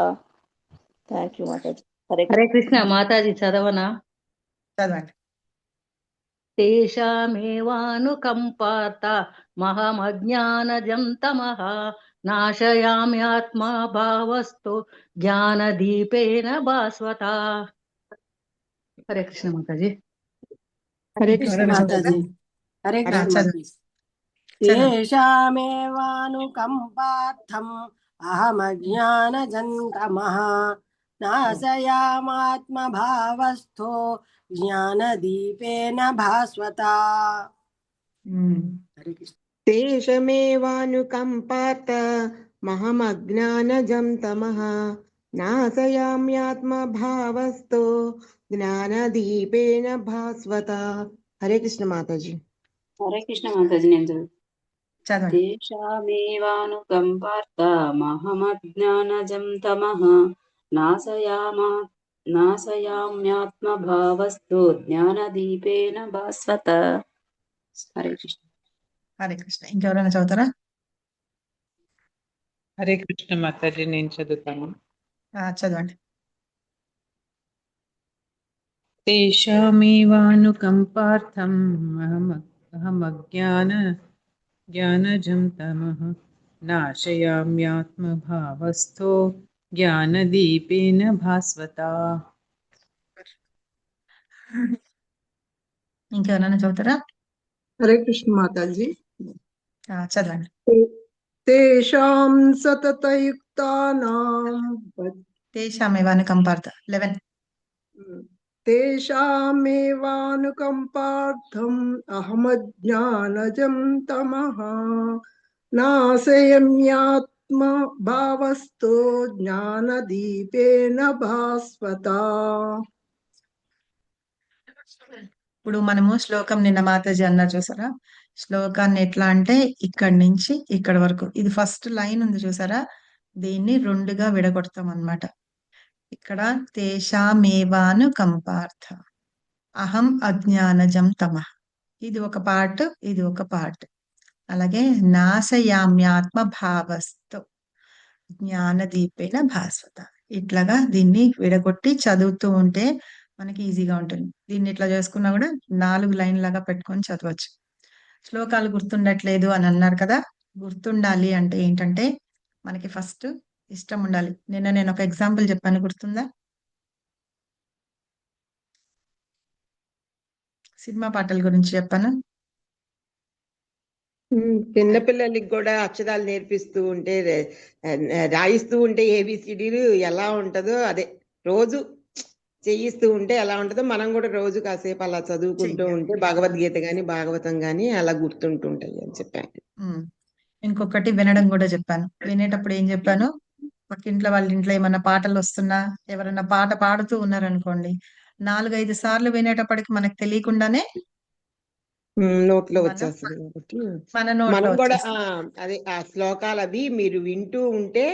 థ్యాంక్ యూ మాతాజీ. హరే కృష్ణ మాతాజీ చదవనా? చదవండి. తేషామేవానుకంపార్థ మహమజ్ఞానజం తమః నాశయామ్యాత్మా భావస్థో జ్ఞానదీపేన భాస్వత. హరే కృష్ణ మాతాజీ. హరే కృష్ణ మాతాజీ. హరే కృష్ణ మాతాజీ. తేషామేవానుకంపార్థం అహమజ్ఞానజం తమః నాశయామాత్మ భావస్థో జ్ఞానదీపేన భాస్వత. తేషమేవానుకంపార్థ మహమజ్ఞానజం తమః నాశయామ్యాత్మ భావస్థో జ్ఞానదీపేన భాస్వత. హరే కృష్ణ మాతాజీ. హరే కృష్ణ మాతాజీ. నేను చదవండి. తేషామేవానుకంపార్థ మహమజ్ఞానజం తమః నాశయామ్యాత్మ భావస్థో జ్ఞానదీపేన భాస్వత. హరే కృష్ణ. హరే కృష్ణ. ఇంకెవరైనా చదువుతారా? హరే కృష్ణ మాతాజీ. నేను చదువుతాను. చదవండి. తేషామేవానుకంపార్థం అహమజ్ఞానజం తమః నాశయామ్యాత్మ భావస్థో జ్ఞానదీపేన భాస్వత. ఇంకెవరైనా చదువుతారా? హరే కృష్ణ మాతాజీ. చదవండి. తేషాం సతతయుక్తానాం తేషామేవానుకంపార్థ 11. తేషామేవానుకంపార్థం అహమజ్ఞానజం తమః నాశయామ్యాత్మ భావస్థో జ్ఞానదీపేన భాస్వత. ఇప్పుడు మనము శ్లోకం నిన్న మాతాజీ అన్నారు చూసారా? శ్లోకాన్ని ఎట్లా అంటే ఇక్కడి నుంచి ఇక్కడి వరకు ఇది ఫస్ట్ లైన్ ఉంది చూసారా? దీన్ని 2గా విడగొడతాం అన్నమాట. ఇక్కడ తేషామేవాను కంపార్థ అహం అజ్ఞానజం తమః, ఇది ఒక పార్ట్, ఇది ఒక పార్ట్. అలాగే నాశయామ్యాత్మ భావస్థో జ్ఞానదీపేన భాస్వత, ఇట్లాగా దీన్ని విడగొట్టి చదువుతూ ఉంటే మనకి ఈజీగా ఉంటుంది. దీన్ని ఇట్లా చేసుకున్నా కూడా 4 లైన్ లాగా పెట్టుకొని చదవచ్చు. శ్లోకాలు గుర్తుండట్లేదు అని అన్నారు కదా, గుర్తుండాలి అంటే ఏంటంటే మనకి ఫస్ట్ ఇష్టం ఉండాలి. నిన్న నేను ఒక ఎగ్జాంపుల్ చెప్పాను, గుర్తుందా? సినిమా పాటల గురించి చెప్పాను. చిన్నపిల్లలకి కూడా అక్షరాలు నేర్పిస్తూ ఉంటే రాయిస్తూ ఉంటే ఏబిసిడీలు ఎలా ఉంటుందో అదే రోజు చేయిస్తూ ఉంటే ఎలా ఉంటుందో మనం కూడా రోజు కాసేపు అలా చదువుకుంటూ చెయ్యాలి. ఉంటే భగవద్గీత గాని భాగవతం గాని అలా గుర్తుంటుంటాయి అని చెప్పాను. ఉమ్. ఇంకొకటి వినడం కూడా చెప్పాను. వినేటప్పుడు ఏం చెప్పాను, పక్కింట్లో వాళ్ళ ఇంట్లో ఏమన్నా పాటలు వస్తున్నా, ఎవరైనా పాట పాడుతూ ఉన్నారనుకోండి, 4-5 సార్లు వినేటప్పటికి మనకు తెలియకుండానే నోట్లో మనం వచ్చేస్తుంది కాబట్టి మన నోట్లో మనం కూడా వచ్చేస్తుంది. అదే ఆ శ్లోకాలు అవి మీరు వింటూ ఉంటే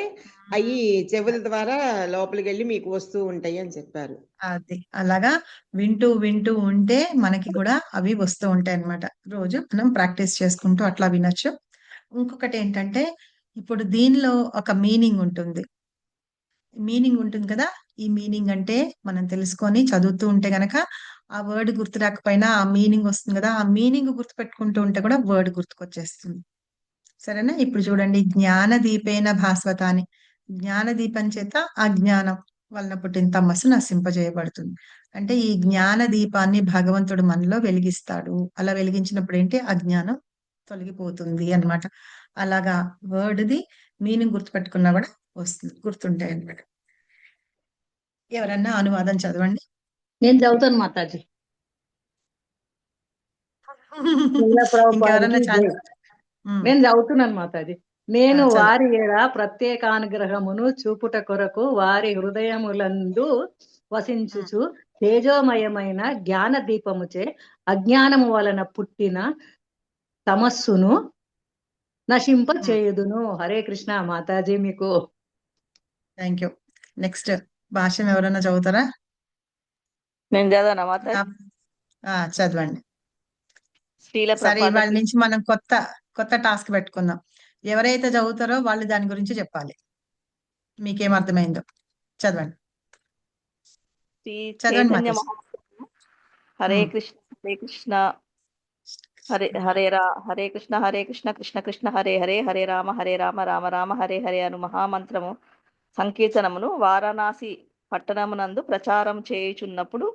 అవి చెవుల ద్వారా లోపలికి వెళ్ళి మీకు వస్తూ ఉంటాయి అని చెప్పారు. అది అలాగా వింటూ వింటూ ఉంటే మనకి కూడా అవి వస్తూ ఉంటాయి అన్నమాట. రోజు మనం ప్రాక్టీస్ చేసుకుంటూ అట్లా వినొచ్చు. ఇంకొకటి ఏంటంటే, ఇప్పుడు దీనిలో ఒక మీనింగ్ ఉంటుంది. మీనింగ్ ఉంటుంది కదా, ఈ మీనింగ్ అంటే మనం తెలుసుకొని చదువుతూ ఉంటే గనక ఆ వర్డ్ గుర్తు రాకపోయినా ఆ మీనింగ్ వస్తుంది కదా, ఆ మీనింగ్ గుర్తు పెట్టుకుంటూ ఉంటే కూడా వర్డ్ గుర్తుకొచ్చేస్తుంది. సరేనా? ఇప్పుడు చూడండి, జ్ఞాన దీపేన భాస్వత అని, జ్ఞాన దీపం చేత ఆ జ్ఞానం వలన పుట్టిన తమస్సు నశింపజేయబడుతుంది. అంటే ఈ జ్ఞాన దీపాన్ని భగవంతుడు మనలో వెలిగిస్తాడు. అలా వెలిగించినప్పుడు ఏంటి, అజ్ఞానం తొలగిపోతుంది అన్నమాట. అలాగా వర్డ్ది మీనింగ్ గుర్తుపెట్టుకున్నా కూడా వస్తుంది, గుర్తుంటాయి అన్నమాట. ఎవరన్నా అనువాదం చదవండి. నేను చదువుతాను మాతాజీ. ఇంకెవరన్నా ప్రభుపాదికి జై. ఉమ్, నేను చదువుతున్నాను మాతాజీ. నేను చదువు. వారి ఏడ ప్రత్యేకానుగ్రహమును చూపుట కొరకు వారి హృదయములందు వసించుచు తేజోమయమైన జ్ఞాన దీపముచే అజ్ఞానము వలన పుట్టిన తమస్సును నశింప చేయుదును. హరే కృష్ణ మాతాజీ మీకు. Thank you. నెక్స్ట్ భాష్యం ఎవరన్నా చదువుతారా? నేను చదవనా మాత? చదవండి. శ్రీల సరే, ఇవాళ ప్రపాదకి నుంచి మనం కొత్త కొత్త టాస్క్ పెట్టుకుందాం. ఎవరైతే చదువుతారో వాళ్ళు దాని గురించి చెప్పాలి. మీకేం అర్థమైందో చదవండి. శ్రీ చదవండి చైతన్య మాతాజీ. మహాప్రభు హరే కృష్ణ హరే కృష్ణ హరే కృష్ణ హరే కృష్ణ కృష్ణ కృష్ణ హరే హరే హరే రామ రామ రామ హరే హరే అను మహామంత్రము సంకీర్తనమును వారణాసి పట్టణమునందు ప్రచారం చేయుచున్నప్పుడు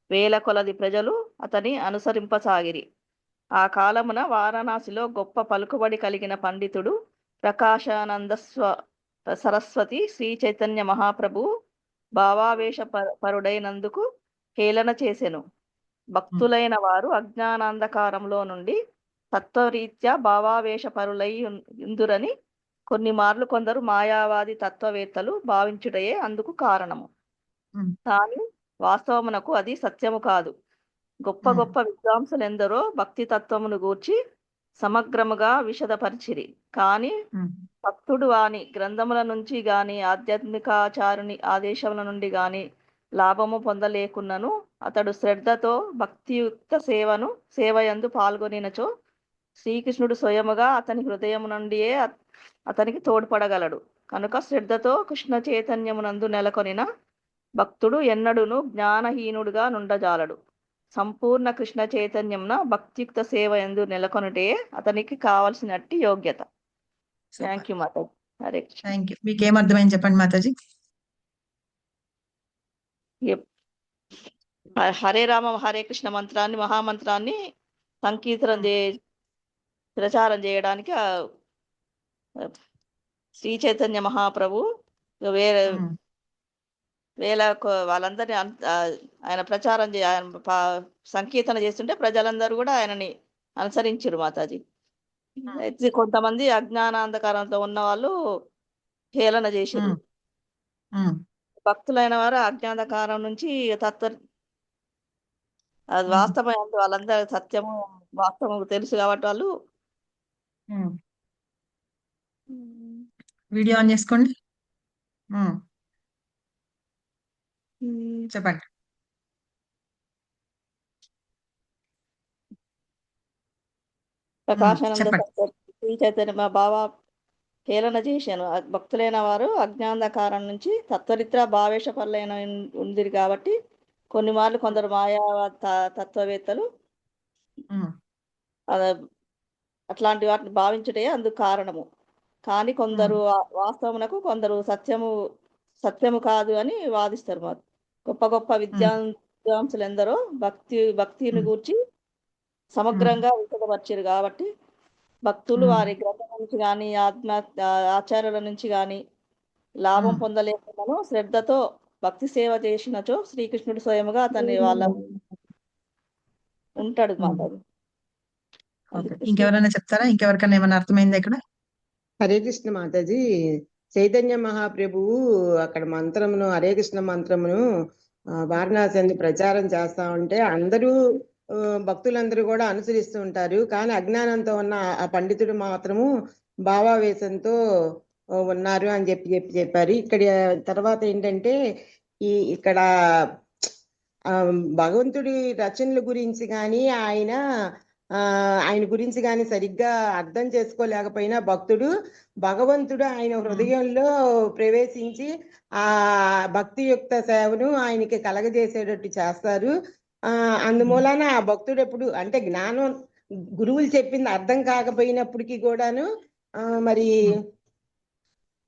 వేల కొలది ప్రజలు అతని అనుసరింపసాగిరి. ఆ కాలమున వారణాసిలో గొప్ప పలుకుబడి కలిగిన పండితుడు ప్రకాశానంద సరస్వతి శ్రీ చైతన్య మహాప్రభు భావావేశ పరుడైనందుకు హేళన చేసెను. భక్తులైన వారు అజ్ఞానాంధకారంలో నుండి తత్వరీత్యా భావావేశ పరులై ఇందురని కొన్ని మార్లు కొందరు మాయావాది తత్వవేత్తలు భావించుటయే అందుకు కారణము. కానీ వాస్తవమునకు అది సత్యము కాదు. గొప్ప గొప్ప విద్వాంసులెందరో భక్తి తత్వమును గూర్చి సమగ్రముగా విశదపరిచిరి. కానీ భక్తుడు వాని గ్రంథముల నుంచి గాని ఆధ్యాత్మికాచారుని ఆదేశముల నుండి గాని లాభము పొందలేకున్నను అతడు శ్రద్ధతో భక్తియుక్త సేవయందు పాల్గొనినచో శ్రీకృష్ణుడు స్వయముగా అతని హృదయము నుండియే అతనికి తోడ్పడగలడు. కనుక శ్రద్ధతో కృష్ణ చైతన్యమునందు నెలకొనిన భక్తుడు ఎన్నడును జ్ఞానహీనుడుగా నుండజాలడు. సంపూర్ణ కృష్ణ చైతన్యమున భక్తియుక్త సేవ ఎందు నెలకొనుటే అతనికి కావలసినట్టి యోగ్యత. థ్యాంక్ యూ మాతాజీ. హరే కృష్ణ. Thank you. మీకేం అర్థమైంది చెప్పండి మాతాజీ. హరే రామ హరే కృష్ణ మంత్రాన్ని మహామంత్రాన్ని సంకీర్తనం ప్రచారం చేయడానికి శ్రీ చైతన్య మహాప్రభు వేల వాళ్ళందరినీ ఆయన ప్రచారం సంకీర్తన చేస్తుంటే ప్రజలందరూ కూడా ఆయనని అనుసరించారు మాతాజీ. కొంతమంది అజ్ఞానాంధకారంతో ఉన్న వాళ్ళు హేళన చేశారు. భక్తులైన వారు అజ్ఞానకారం నుంచి అది వాస్తవం వాళ్ళందరూ సత్యము వాస్తవం తెలుసు కాబట్టి వాళ్ళు వీడియో ఆన్ చేసుకోండి. చెప్పండి. ప్రకాశానంద శ్రీ చైతన్య హేళన చేశాను. భక్తులైన వారు అజ్ఞాంధకారం నుంచి తత్వరిత్ర భావేశపరులైన ఉంది కాబట్టి కొన్ని మార్లు కొందరు మాయా తత్వవేత్తలు ఉమ్, అద- అట్లాంటి వాటిని భావించుటే అందుకు కారణము. కానీ కొందరు వాస్తవమునకు కొందరు సత్యము కాదు అని వాదిస్తారు. మాకు గొప్ప గొప్ప విద్వాంసులు ఎందరో భక్తిని గూర్చి సమగ్రంగా విశదపరిచారు కాబట్టి భక్తులు వారి గ్రంథం నుంచి కానీ ఆచార్యుల నుంచి కానీ లాభం పొందలేకున్నాను శ్రద్ధతో భక్తి సేవ చేసినచో శ్రీకృష్ణుడు స్వయముగా అతన్ని వాళ్ళ ఉంటాడు మాతాజీ. ఓకే. ఇంకెవరైనా చెప్తారా? ఇంకెవరికైనా ఏమైనా అర్థమైందా ఇక్కడ? హరే కృష్ణ మాతాజీ. చైతన్య మహాప్రభువు అక్కడ మంత్రమును హరే కృష్ణ మంత్రమును వారణాసి అందు ప్రచారం చేస్తా ఉంటే అందరూ భక్తులందరూ కూడా అనుసరిస్తూ ఉంటారు. కానీ అజ్ఞానంతో ఉన్న ఆ పండితుడు మాత్రము భావావేశంతో ఉన్నారు అని చెప్పారు. ఇక్కడ తర్వాత ఏంటంటే ఇక్కడ భగవంతుడి రచనల గురించి కానీ ఆయన గురించి కానీ సరిగ్గా అర్థం చేసుకోలేకపోయినా భగవంతుడు ఆయన హృదయంలో ప్రవేశించి ఆ భక్తియుక్త సేవను ఆయనకి కలగజేసేటట్టు చేస్తారు. అందుమూలన ఆ భక్తుడు ఎప్పుడు అంటే జ్ఞానం గురువులు చెప్పింది అర్థం కాకపోయినప్పటికీ కూడాను మరి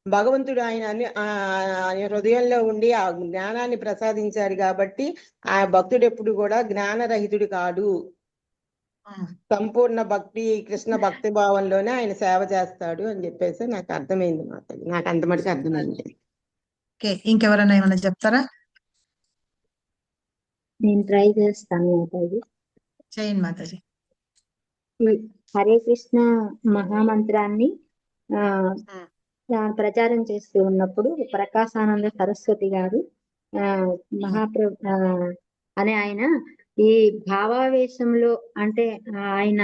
భగవంతుడు ఆయన హృదయంలో ఉండి ఆ జ్ఞానాన్ని ప్రసాదించాడు కాబట్టి ఆ భక్తుడు ఎప్పుడు కూడా జ్ఞానరహితుడు కాడు. సంపూర్ణ భక్తి కృష్ణ భక్తి భావంలోనే ఆయన సేవ చేస్తాడు అని చెప్పేసి నాకు అర్థమైంది మాతాజీ. నాకు అంత మటుకు అర్థమైంది. ఇంకెవరైనా ఏమైనా చెప్తారా? నేను ట్రై చేస్తాను మాతాజీ. చేయండి మాతాజీ. హరే కృష్ణ మహామంత్రాన్ని ప్రచారం చేస్తూ ఉన్నప్పుడు ప్రకాశానంద సరస్వతి గారు అనే ఆయన ఈ భావావేశంలో అంటే ఆయన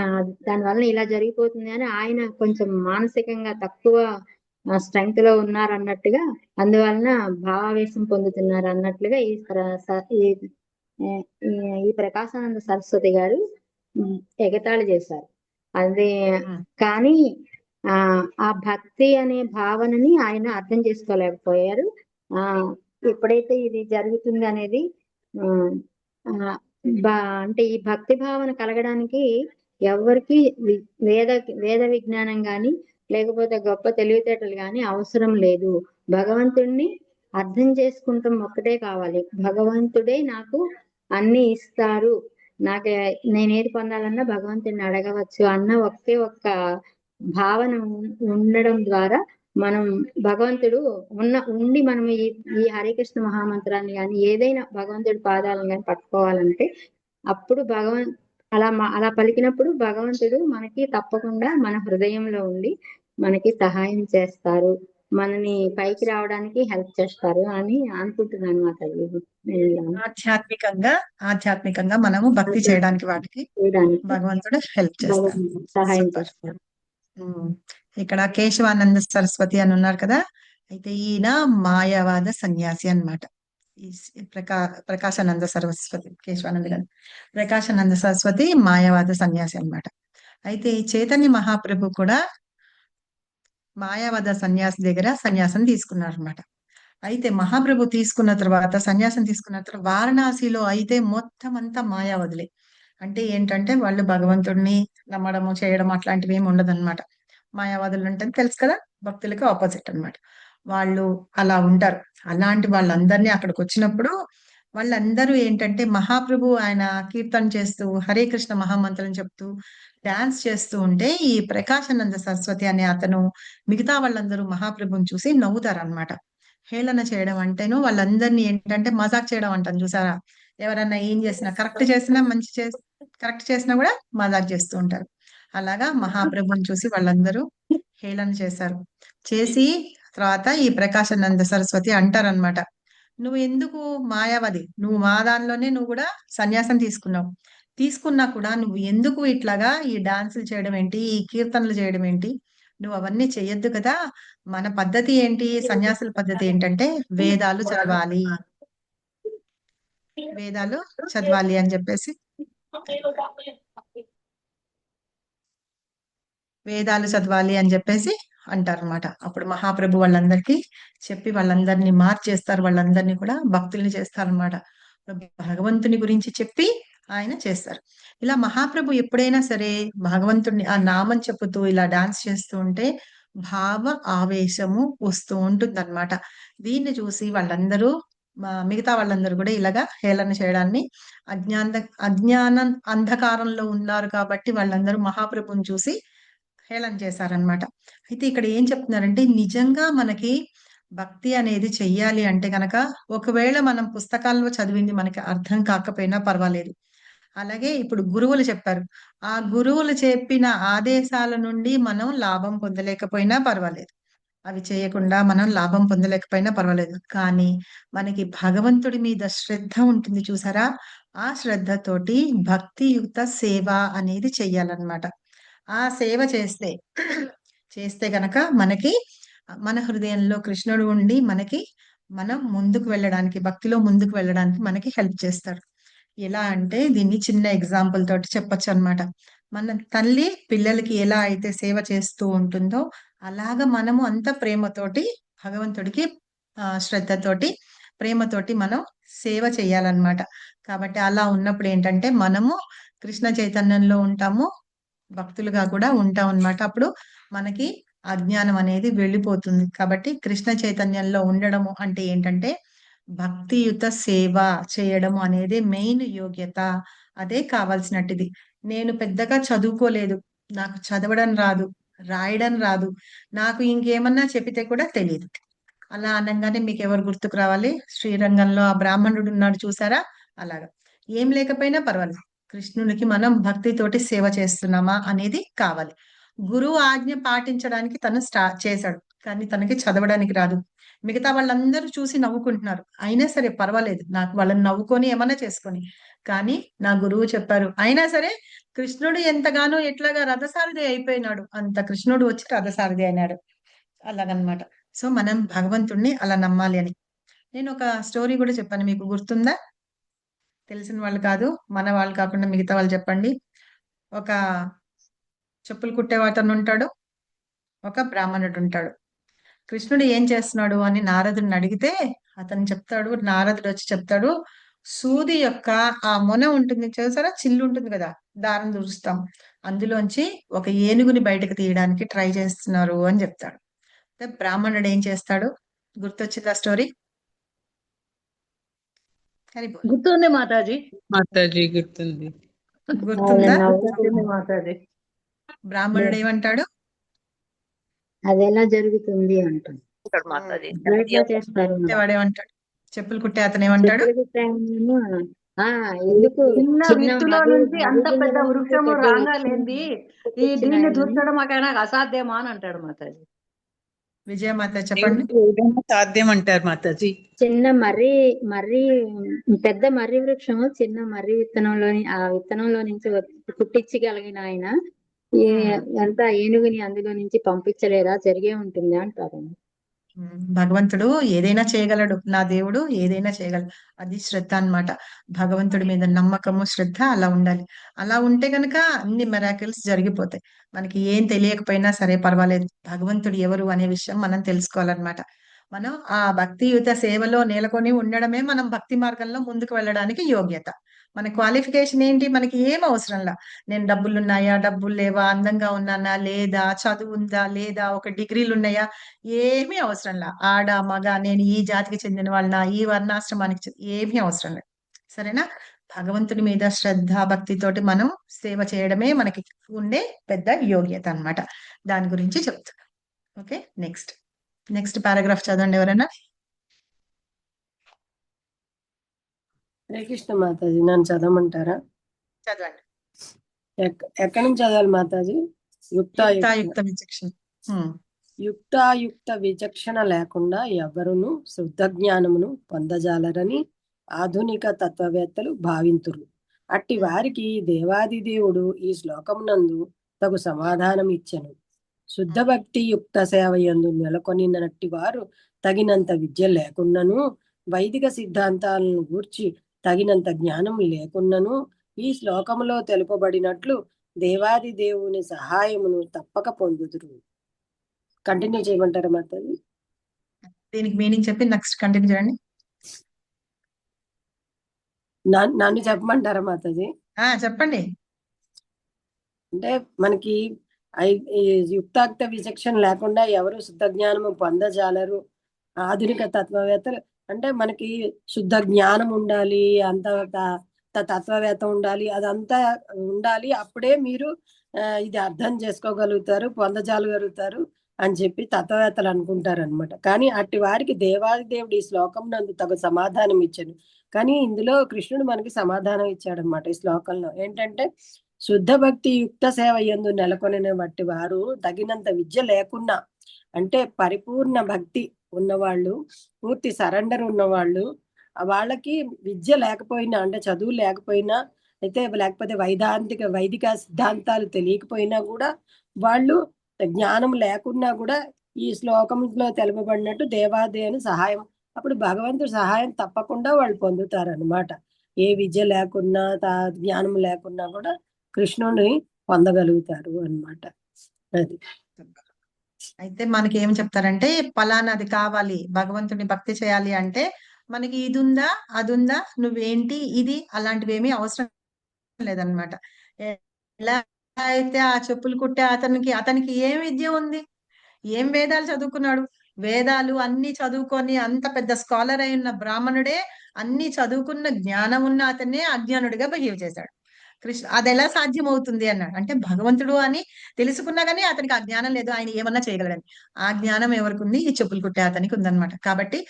దానివల్ల ఇలా జరిగిపోతుంది అని ఆయన కొంచెం మానసికంగా తక్కువ స్ట్రెంగ్త్ లో ఉన్నారు అన్నట్టుగా, అందువలన భావావేశం పొందుతున్నారు అన్నట్లుగా ఈ ప్రకాశానంద సరస్వతి గారు ఎగతాళి చేశారు. అదే కానీ ఆ భక్తి అనే భావనని ఆయన అర్థం చేసుకోలేకపోయారు. ఎప్పుడైతే ఇది జరుగుతుంది అనేది అంటే ఈ భక్తి భావన కలగడానికి ఎవరికి వేద విజ్ఞానం గాని లేకపోతే గొప్ప తెలివితేటలు గాని అవసరం లేదు. భగవంతుడిని అర్థం చేసుకుంటాం ఒక్కటే కావాలి. భగవంతుడే నాకు అన్ని ఇస్తారు, నేనేది పొందాలన్నా భగవంతుడిని అడగవచ్చు అన్న ఒక్క భావన ఉండడం ద్వారా మనం భగవంతుడు ఉండి మనం ఈ హరే కృష్ణ మహామంత్రాన్ని కానీ ఏదైనా భగవంతుడి పాదాలను కానీ పట్టుకోవాలంటే అప్పుడు అలా పలికినప్పుడు భగవంతుడు మనకి తప్పకుండా మన హృదయంలో ఉండి మనకి సహాయం చేస్తారు, మనని పైకి రావడానికి హెల్ప్ చేస్తారు అని అనుకుంటున్నాను అన్నమాట. ఆధ్యాత్మికంగా మనము భక్తి చేయడానికి వాటికి భగవంతుడు హెల్ప్ చేస్తారు, సహాయం చేస్తారు. ఇక్కడ కేశవానంద సరస్వతి అని ఉన్నారు కదా, అయితే ఈయన మాయావాద సన్యాసి అన్నమాట. ప్రకాశానంద సరస్వతి, కేశవానంద గారు ప్రకాశానంద సరస్వతి మాయావాద సన్యాసి అన్నమాట. అయితే చైతన్య మహాప్రభు కూడా మాయావాద సన్యాసి దగ్గర సన్యాసం తీసుకున్నారు అనమాట. అయితే మహాప్రభు సన్యాసం తీసుకున్న తర్వాత వారణాసిలో అయితే మొత్తం అంతా మాయావదులే. అంటే ఏంటంటే వాళ్ళు భగవంతుడిని నమ్మడము చేయడం అట్లాంటివి ఏమి ఉండదన్నమాట. మాయావాదులు అంటే తెలుసు కదా, భక్తులకి ఆపోజిట్ అన్నమాట. వాళ్ళు అలా ఉంటారు. అలాంటి వాళ్ళందరినీ అక్కడికి వచ్చినప్పుడు వాళ్ళందరూ ఏంటంటే మహాప్రభు ఆయన కీర్తన చేస్తూ హరే కృష్ణ మహామంత్రం చెప్తూ డాన్స్ చేస్తూ ఉంటే ఈ ప్రకాశానంద సరస్వతి అనే అతను మిగతా వాళ్ళందరూ మహాప్రభుని చూసి నవ్వుతారు అనమాట. హేళన చేయడం అంటేను వాళ్ళందరినీ ఏంటంటే మజాక్ చేయడం అంటాను చూసారా, ఎవరన్నా ఏం చేసినా కరెక్ట్ చేసినా కూడా మజాక్ చేస్తూ ఉంటారు. అలాగా మహాప్రభుని చూసి వాళ్ళందరూ హేళన చేసి తర్వాత ఈ ప్రకాశానంద సరస్వతి అంటారనమాట, నువ్వు ఎందుకు మాయావది, నువ్వు మా దానిలోనే నువ్వు కూడా సన్యాసం తీసుకున్నా కూడా నువ్వు ఎందుకు ఇట్లాగా ఈ డాన్సులు చేయడం ఏంటి, ఈ కీర్తనలు చేయడం ఏంటి, నువ్వు అవన్నీ చెయ్యొద్దు కదా. మన పద్ధతి ఏంటి, సన్యాసుల పద్ధతి ఏంటంటే వేదాలు చదవాలి అని చెప్పేసి వేదాలు చదవాలి అని చెప్పేసి అంటారనమాట. అప్పుడు మహాప్రభు వాళ్ళందరికీ చెప్పి వాళ్ళందరినీ మార్చేస్తారు, వాళ్ళందరినీ కూడా భక్తుల్ని చేస్తారనమాట. భగవంతుని గురించి చెప్పి ఆయన చేస్తారు. ఇలా మహాప్రభు ఎప్పుడైనా సరే భగవంతుడిని ఆ నామం చెప్పుతూ ఇలా డాన్స్ చేస్తూ ఉంటే భావ ఆవేశము వస్తూ ఉంటుందన్నమాట. దీన్ని చూసి వాళ్ళందరూ మిగతా వాళ్ళందరూ కూడా ఇలాగా హేళన చేయడాన్ని అజ్ఞానం అంధకారంలో ఉన్నారు కాబట్టి వాళ్ళందరూ మహాప్రభుని చూసి హేళన చేశారనమాట. అయితే ఇక్కడ ఏం చెప్తున్నారంటే నిజంగా మనకి భక్తి అనేది చెయ్యాలి అంటే గనక ఒకవేళ మనం పుస్తకాల్లో చదివింది మనకి అర్థం కాకపోయినా పర్వాలేదు. అలాగే ఇప్పుడు గురువులు చెప్పారు. ఆ గురువులు చెప్పిన ఆదేశాల నుండి మనం లాభం పొందలేకపోయినా పర్వాలేదు. అవి చేయకుండా మనం లాభం పొందలేకపోయినా పర్వాలేదు. కానీ మనకి భగవంతుడి మీద శ్రద్ధ ఉంటుంది చూసారా? ఆ శ్రద్ధతోటి భక్తియుక్త సేవ అనేది చెయ్యాలన్నమాట. ఆ సేవ చేస్తే గనక మనకి మన హృదయంలో కృష్ణుడు ఉండి మనం ముందుకు వెళ్ళడానికి, భక్తిలో ముందుకు వెళ్ళడానికి మనకి హెల్ప్ చేస్తాడు. ఎలా అంటే దీన్ని చిన్న ఎగ్జాంపుల్ తోటి చెప్పొచ్చు అన్నమాట. మన తల్లి పిల్లలకి ఎలా అయితే సేవ చేస్తూ ఉంటుందో అలాగా మనము అంత ప్రేమతోటి భగవంతుడికి శ్రద్ధతోటి ప్రేమతోటి మనం సేవ చేయాలన్నమాట. కాబట్టి అలా ఉన్నప్పుడు ఏంటంటే మనము కృష్ణ చైతన్యంలో ఉంటాము, భక్తులుగా కూడా ఉంటాం అన్నమాట. అప్పుడు మనకి అజ్ఞానం అనేది వెళ్ళిపోతుంది. కాబట్టి కృష్ణ చైతన్యంలో ఉండడము అంటే ఏంటంటే భక్తియుత సేవ చేయడం అనేది మెయిన్ యోగ్యత. అదే కావాల్సినట్టుది. నేను పెద్దగా చదువుకోలేదు, నాకు చదవడం రాదు, రాయడం రాదు, నాకు ఇంకేమన్నా చెబితే కూడా తెలియదు. అలా అనగానే మీకు ఎవరు గుర్తుకు రావాలి? శ్రీరంగంలో ఆ బ్రాహ్మణుడు ఉన్నాడు చూసారా? అలాగా ఏం లేకపోయినా పర్వాలేదు, కృష్ణునికి మనం భక్తితోటి సేవ చేస్తున్నామా అనేది కావాలి. గురువు ఆజ్ఞ పాటించడానికి తను చేశాడు, కానీ తనకి చదవడానికి రాదు. మిగతా వాళ్ళందరూ చూసి నవ్వుకుంటున్నారు, అయినా సరే పర్వాలేదు, నాకు వాళ్ళని నవ్వుకొని ఏమన్నా చేసుకొని, కానీ నా గురువు చెప్పారు అయినా సరే కృష్ణుడు ఎంతగానో ఎట్లాగా రథసారథి అయిపోయినాడు, అంత కృష్ణుడు వచ్చి రథసారథి అయినాడు. అలాగనమాట. సో మనం భగవంతుణ్ణి అలా నమ్మాలి అని. నేను ఒక స్టోరీ కూడా చెప్పాను, మీకు గుర్తుందా? తెలిసిన వాళ్ళు కాదు, మన వాళ్ళు కాకుండా మిగతా వాళ్ళు చెప్పండి. ఒక చెప్పులు కుట్టేవాతను ఉంటాడు, ఒక బ్రాహ్మణుడు ఉంటాడు. కృష్ణుడు ఏం చేస్తున్నాడు అని నారదుడిని అడిగితే అతను చెప్తాడు, నారదుడు వచ్చి చెప్తాడు, సూది యొక్క ఆ మొన ఉంటుంది చూసారా, చిల్లు ఉంటుంది కదా, దారం దూరుస్తాం, అందులోంచి ఒక ఏనుగుని బయటకు తీయడానికి ట్రై చేస్తున్నారు అని చెప్తాడు. బ్రాహ్మణుడు ఏం చేస్తాడు? గుర్తొచ్చిందా స్టోరీ? గుర్తుంది మాతాజీ. మాతాజీ గుర్తుంది. గుర్తుందా? మాతాజీ. బ్రాహ్మణుడు ఏమంటాడు? అదెలా జరుగుతుంది అంటాడు. ఎట్లా చేస్తారు? వాడేమంటాడు? చెప్పులు కుట్టే అతను ఏమంటాడు? ఎందుకు చిన్న విత్తులో నుంచి అంత పెద్ద వృక్షము రాగాలేంది, ఈ దీన్ని దూర్చడం నాకు అసాధ్యమా అని అంటాడు మాతాజీ. విజయమాత చెప్పండి. సాధ్యం అంటారు మాతాజీ. చిన్న మర్రి పెద్ద మర్రి వృక్షము చిన్న మర్రి విత్తనంలోని ఆ విత్తనంలో నుంచి పుట్టించగలిగిన ఆయన ఎంత ఏనుగుని అందులో నుంచి పంపించలేదా? జరిగే ఉంటుంది అంటారు. భగవంతుడు ఏదైనా చేయగలడు, నా దేవుడు ఏదైనా చేయగలడు. అది శ్రద్ధ అన్నమాట. భగవంతుడి మీద నమ్మకము, శ్రద్ధ అలా ఉండాలి. అలా ఉంటే గనక అన్ని మెరాకిల్స్ జరిగిపోతాయి. మనకి ఏం తెలియకపోయినా సరే పర్వాలేదు, భగవంతుడు ఎవరు అనే విషయం మనం తెలుసుకోవాలన్నమాట. మనం ఆ భక్తియుత సేవలో నెలకొని ఉండడమే మనం భక్తి మార్గంలో ముందుకు వెళ్ళడానికి యోగ్యత. మన క్వాలిఫికేషన్ ఏంటి? మనకి ఏం అవసరంలా. నేను డబ్బులు ఉన్నాయా, డబ్బులు లేవా, అందంగా ఉన్నానా లేదా, చదువు ఉందా లేదా, ఒక డిగ్రీలు ఉన్నాయా, ఏమీ అవసరంలా. ఆడ మగ, నేను ఈ జాతికి చెందిన వాళ్ళ, ఈ వర్ణాశ్రమానికి ఏమీ అవసరం లేదు. సరేనా? భగవంతుడి మీద శ్రద్ధ భక్తితోటి మనం సేవ చేయడమే మనకి ఉండే పెద్ద యోగ్యత అన్నమాట. దాని గురించి చెప్తున్నా. ఓకే, నెక్స్ట్ పారాగ్రాఫ్ చదవండి ఎవరైనా. హరే కృష్ణ మాతాజీ, నన్ను చదవమంటారా? చదవండి. ఎక్కడి నుంచి చదవాలి మాతాజీ? యుక్తాయుక్త విచక్షణ. యుక్తాయుక్త విచక్షణ లేకుండా ఎవరును శుద్ధ జ్ఞానమును పొందజాలరని ఆధునిక తత్వవేత్తలు భావింతురు. అట్టి వారికి దేవాది దేవుడు ఈ శ్లోకమునందు తగు సమాధానం ఇచ్చెను. శుద్ధ భక్తి యుక్త సేవ యందు నెలకొనినట్టి వారు తగినంత విద్య లేకున్నను, వైదిక సిద్ధాంతాలను గూర్చి తగినంత జ్ఞానం లేకున్నను, ఈ శ్లోకములో తెలుపబడినట్లు దేవాది దేవుని సహాయమును తప్పక పొందుదురు. కంటిన్యూ చేయమంటారా మాతాజీ? దీనికి మీనింగ్ చెప్పి నెక్స్ట్ కంటిన్యూ చేయండి. నన్ను చెప్పమంటారా మాతాజీ? చెప్పండి. అంటే మనకి ఈ యుక్తాక్త విచక్షణ లేకుండా ఎవరు శుద్ధ జ్ఞానము పొందజాలరు. ఆధునిక తత్వవేత్తలు అంటే మనకి శుద్ధ జ్ఞానం ఉండాలి, అంత తత్వవేత్త ఉండాలి, అదంతా ఉండాలి, అప్పుడే మీరు ఇది అర్థం చేసుకోగలుగుతారు, పొందజాలగలుగుతారు అని చెప్పి తత్వవేత్తలు అనుకుంటారు అనమాట. కానీ అట్టి వారికి దేవాది దేవుడు ఈ శ్లోకం నందు తగు సమాధానం ఇచ్చాను. కానీ ఇందులో కృష్ణుడు మనకి సమాధానం ఇచ్చాడు అనమాట. ఈ శ్లోకంలో ఏంటంటే, శుద్ధ భక్తి యుక్త సేవ యందు నెలకొనిన బట్టి వారు తగినంత విద్య లేకున్నా, అంటే పరిపూర్ణ భక్తి ఉన్నవాళ్ళు, పూర్తి సరెండర్ ఉన్నవాళ్ళు, వాళ్ళకి విద్య లేకపోయినా, అంటే చదువు లేకపోయినా, అయితే లేకపోతే వైదిక సిద్ధాంతాలు తెలియకపోయినా కూడా, వాళ్ళు జ్ఞానం లేకున్నా కూడా ఈ శ్లోకంలో తెలుపబడినట్టు దేవాదేవుని సహాయం, అప్పుడు భగవంతుడి సహాయం తప్పకుండా వాళ్ళు పొందుతారనమాట. ఏ విద్య లేకున్నా, జ్ఞానం లేకున్నా కూడా కృష్ణుని పొందగలుగుతారు అన్నమాట. అది అయితే మనకి ఏం చెప్తారంటే, పలానాది కావాలి, భగవంతుని భక్తి చేయాలి అంటే మనకి ఇది ఉందా, అది ఉందా, నువ్వేంటి, ఇది అలాంటివి ఏమీ అవసరం లేదనమాట. ఎలా అయితే ఆ చెప్పులు కుట్టే అతనికి ఏం విద్య ఉంది, ఏం వేదాలు చదువుకున్నాడు? వేదాలు అన్ని చదువుకొని అంత పెద్ద స్కాలర్ అయి ఉన్న బ్రాహ్మణుడే అన్ని చదువుకున్న జ్ఞానం ఉన్న అతన్నే అజ్ఞానుడిగా బిహేవ్ చేశాడు. అది ఎలా సాధ్యం అవుతుంది అన్నాడు. అంటే భగవంతుడు అని తెలుసుకున్నా గానీ అతనికి ఆ జ్ఞానం లేదు, ఆయన ఏమన్నా చేయగలడని. ఆ జ్ఞానం ఎవరికి ఉంది? ఈ చెప్పులు కుట్టే అతనికి ఉందన్నమాట. కాబట్టి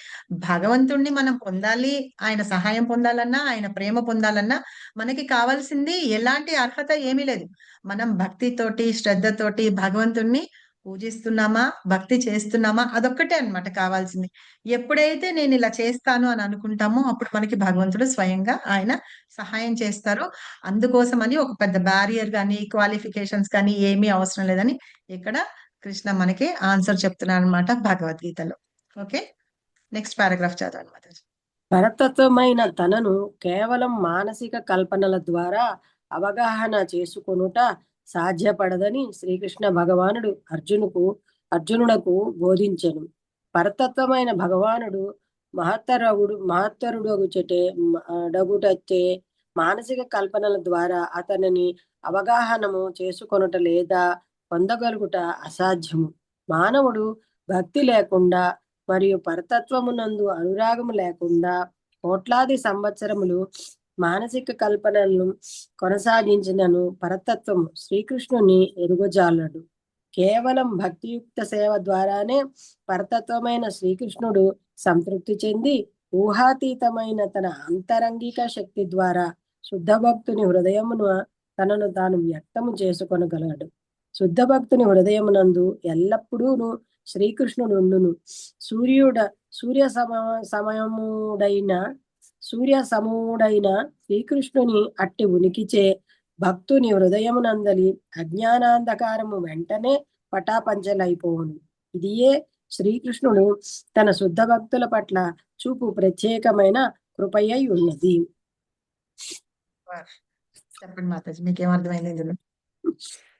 భగవంతుణ్ణి మనం పొందాలి, ఆయన సహాయం పొందాలన్నా, ఆయన ప్రేమ పొందాలన్నా మనకి కావాల్సింది ఎలాంటి అర్హత ఏమీ లేదు. మనం భక్తితోటి శ్రద్ధతోటి భగవంతుణ్ణి పూజిస్తున్నామా, భక్తి చేస్తున్నామా, అదొక్కటే అన్నమాట కావాల్సింది. ఎప్పుడైతే నేను ఇలా చేస్తాను అని అనుకుంటామో అప్పుడు మనకి భగవంతుడు స్వయంగా ఆయన సహాయం చేస్తారు. అందుకోసమని ఒక పెద్ద బ్యారియర్ కానీ క్వాలిఫికేషన్స్ కానీ ఏమీ అవసరం లేదని ఇక్కడ కృష్ణ మనకి ఆన్సర్ చెప్తున్నారు అనమాట భగవద్గీతలో. ఓకే, నెక్స్ట్ పారాగ్రాఫ్ చదవండి మాతాజీ. పరతత్వమైన తనను కేవలం మానసిక కల్పనల ద్వారా అవగాహన చేసుకొనుట సాధ్యపడదని శ్రీకృష్ణ భగవానుడు అర్జునుడకు బోధించెను. పరతత్వమైన భగవానుడు మహత్తరుడు డగుటచ్చే మానసిక కల్పనల ద్వారా అతనిని అవగాహనము చేసుకొనుట లేదా పొందగలుగుట అసాధ్యము. మానవుడు భక్తి లేకుండా మరియు పరతత్వమునందు అనురాగము లేకుండా కోట్లాది సంవత్సరములు మానసిక కల్పనలను కొనసాగించినను పరతత్వము శ్రీకృష్ణుని ఎరుగజాలడు. కేవలం భక్తియుక్త సేవ ద్వారానే పరతత్వమైన శ్రీకృష్ణుడు సంతృప్తి చెంది ఊహాతీతమైన తన అంతరంగిక శక్తి ద్వారా శుద్ధ భక్తుని హృదయమును తనను తాను వ్యక్తము చేసుకొనగలడు. శుద్ధ భక్తుని హృదయమునందు ఎల్లప్పుడూ శ్రీకృష్ణుడుండును. సూర్య సమూడైన శ్రీకృష్ణుని అట్టి ఉనికిచే భక్తుని హృదయమునందలి అజ్ఞానాంధకారము వెంటనే పటాపంచలైపోవును. ఇదియే శ్రీకృష్ణుడు తన శుద్ధ భక్తుల పట్ల చూపు ప్రత్యేకమైన కృపయ్య ఉన్నది. చెప్పండి మాతాజీ, మీకేం అర్థమైంది ఇందులో?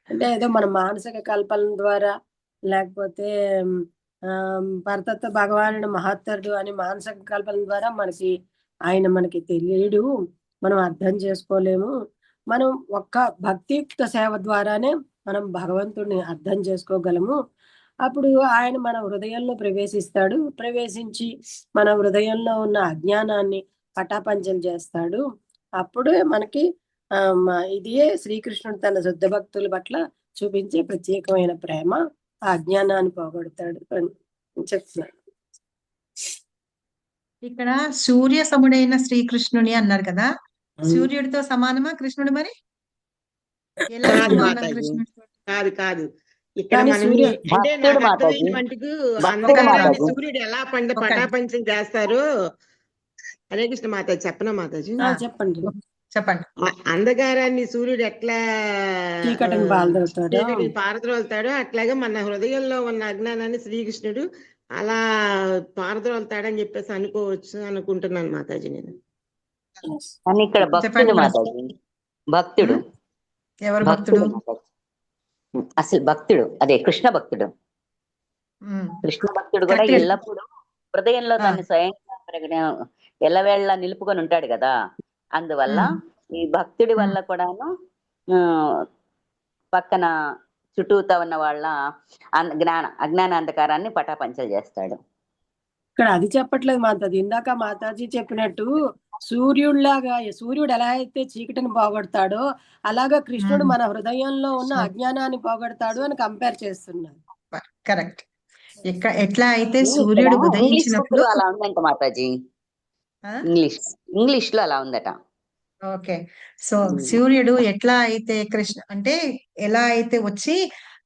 అంటే ఏదో మన మానసిక కల్పన ద్వారా, లేకపోతే పరతత్వ భగవానుడు మహత్తరుడు అని మానసిక కల్పన ద్వారా మనకి తెలియడు, మనం అర్థం చేసుకోలేము. మనం ఒక్క భక్తియుక్త సేవ ద్వారానే మనం భగవంతుడిని అర్థం చేసుకోగలము. అప్పుడు ఆయన మన హృదయంలో ప్రవేశించి మన హృదయంలో ఉన్న అజ్ఞానాన్ని పటాపంచలు చేస్తాడు. అప్పుడే మనకి ఇదే శ్రీకృష్ణుడు తన శుద్ధ భక్తుల పట్ల చూపించే ప్రత్యేకమైన ప్రేమ, ఆ అజ్ఞానాన్ని పోగొడతాడు అని చెప్తున్నాడు. ఇక్కడ సూర్య సముడైన శ్రీకృష్ణుని అన్నారు కదా, సూర్యుడితో సమానమా కృష్ణుడు? మరి ఎలా సమానం కృష్ణుడితో? కాదు ఇక్కడ మనం అంటే నాకు అర్థమైన మటుకు అంధకారాన్ని సూర్యుడు ఎలా పటాపంచం చేస్తారు. హరే కృష్ణ మాతాజీ, చెప్పనా మాతాజీ? చెప్పండి. అంధకారాన్ని సూర్యుడు ఎట్లా పారద్రోలుతాడో అట్లాగే మన హృదయంలో ఉన్న అజ్ఞానాన్ని శ్రీకృష్ణుడు అలా పారద్రోలుతాడని చెప్పేసి అనుకుంటున్నాను మాతాజీ నేను. ఇక్కడ భక్తుడు మాతాజీ, భక్తుడు ఎవరు భక్తుడు? భక్తుడు మాతాజీ. అసలు భక్తుడు అదే కృష్ణ భక్తుడు. కృష్ణ భక్తుడు కూడా కరెక్ట్. ఎల్లప్పుడూ హృదయంలో దాన్ని స్వయంగా ఎల్లవేళ్ళ నిలుపుకొని ఉంటాడు కదా. అందువల్ల ఈ భక్తుడి వల్ల కూడాను పక్కన చుట్టూతా ఉన్న వాళ్ళ అజ్ఞాన అంధకారాన్ని పటాపంచలు చేస్తాడు. ఇక్కడ అది చెప్పట్లేదు మాతాజీ. ఇందాక మాతాజీ చెప్పినట్టు సూర్యుడిలాగా సూర్యుడు ఎలా అయితే చీకటిని పోగొడతాడో అలాగా కృష్ణుడు మన హృదయంలో ఉన్న అజ్ఞానాన్ని పోగొడతాడు అని కంపేర్ చేస్తున్నారు. కరెక్ట్. ఎట్లా అయితే సూర్యుడు ఉదయించినప్పుడు అలా ఉందంట మాతాజీ. ఇంగ్లీష్ లో అలా ఉందట. ఓకే. సో సూర్యుడు ఎట్లా అయితే అంటే ఎలా అయితే వచ్చి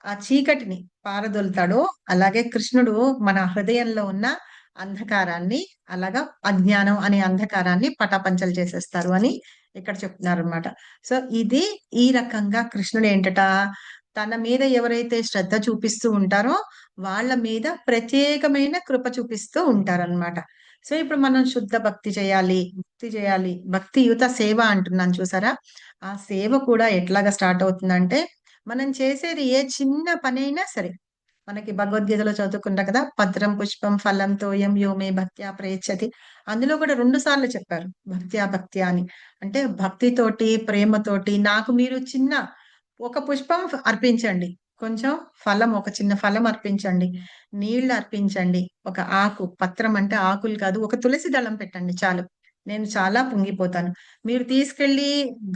ఆ చీకటిని పారదొలుతాడో అలాగే కృష్ణుడు మన హృదయంలో ఉన్న అంధకారాన్ని అలాగా అజ్ఞానం అనే అంధకారాన్ని పటాపంచలు చేసేస్తారు అని ఇక్కడ చెప్తున్నారు అనమాట. సో ఇది ఈ రకంగా కృష్ణుడు ఏంటట, తన మీద ఎవరైతే శ్రద్ధ చూపిస్తూ ఉంటారో వాళ్ళ మీద ప్రత్యేకమైన కృప చూపిస్తూ ఉంటారన్నమాట. సో ఇప్పుడు మనం శుద్ధ భక్తి చేయాలి, భక్తియుత సేవ అంటున్నాను చూసారా. ఆ సేవ కూడా ఎట్లాగా స్టార్ట్ అవుతుందంటే మనం చేసేది ఏ చిన్న పనైనా సరే, మనకి భగవద్గీతలో చదువుకుంటా కదా, పత్రం పుష్పం ఫలం తోయం యోమే భక్త్యా ప్రయచ్చతి. అందులో కూడా 2 సార్లు చెప్పారు భక్త్యా అని. అంటే భక్తితోటి ప్రేమతోటి నాకు మీరు చిన్న ఒక పుష్పం అర్పించండి, కొంచెం ఫలం ఒక చిన్న ఫలం అర్పించండి, నీళ్లు అర్పించండి, ఒక ఆకు, పత్రం అంటే ఆకులు కాదు, ఒక తులసి దళం పెట్టండి చాలు, నేను చాలా పొంగిపోతాను. మీరు తీసుకెళ్లి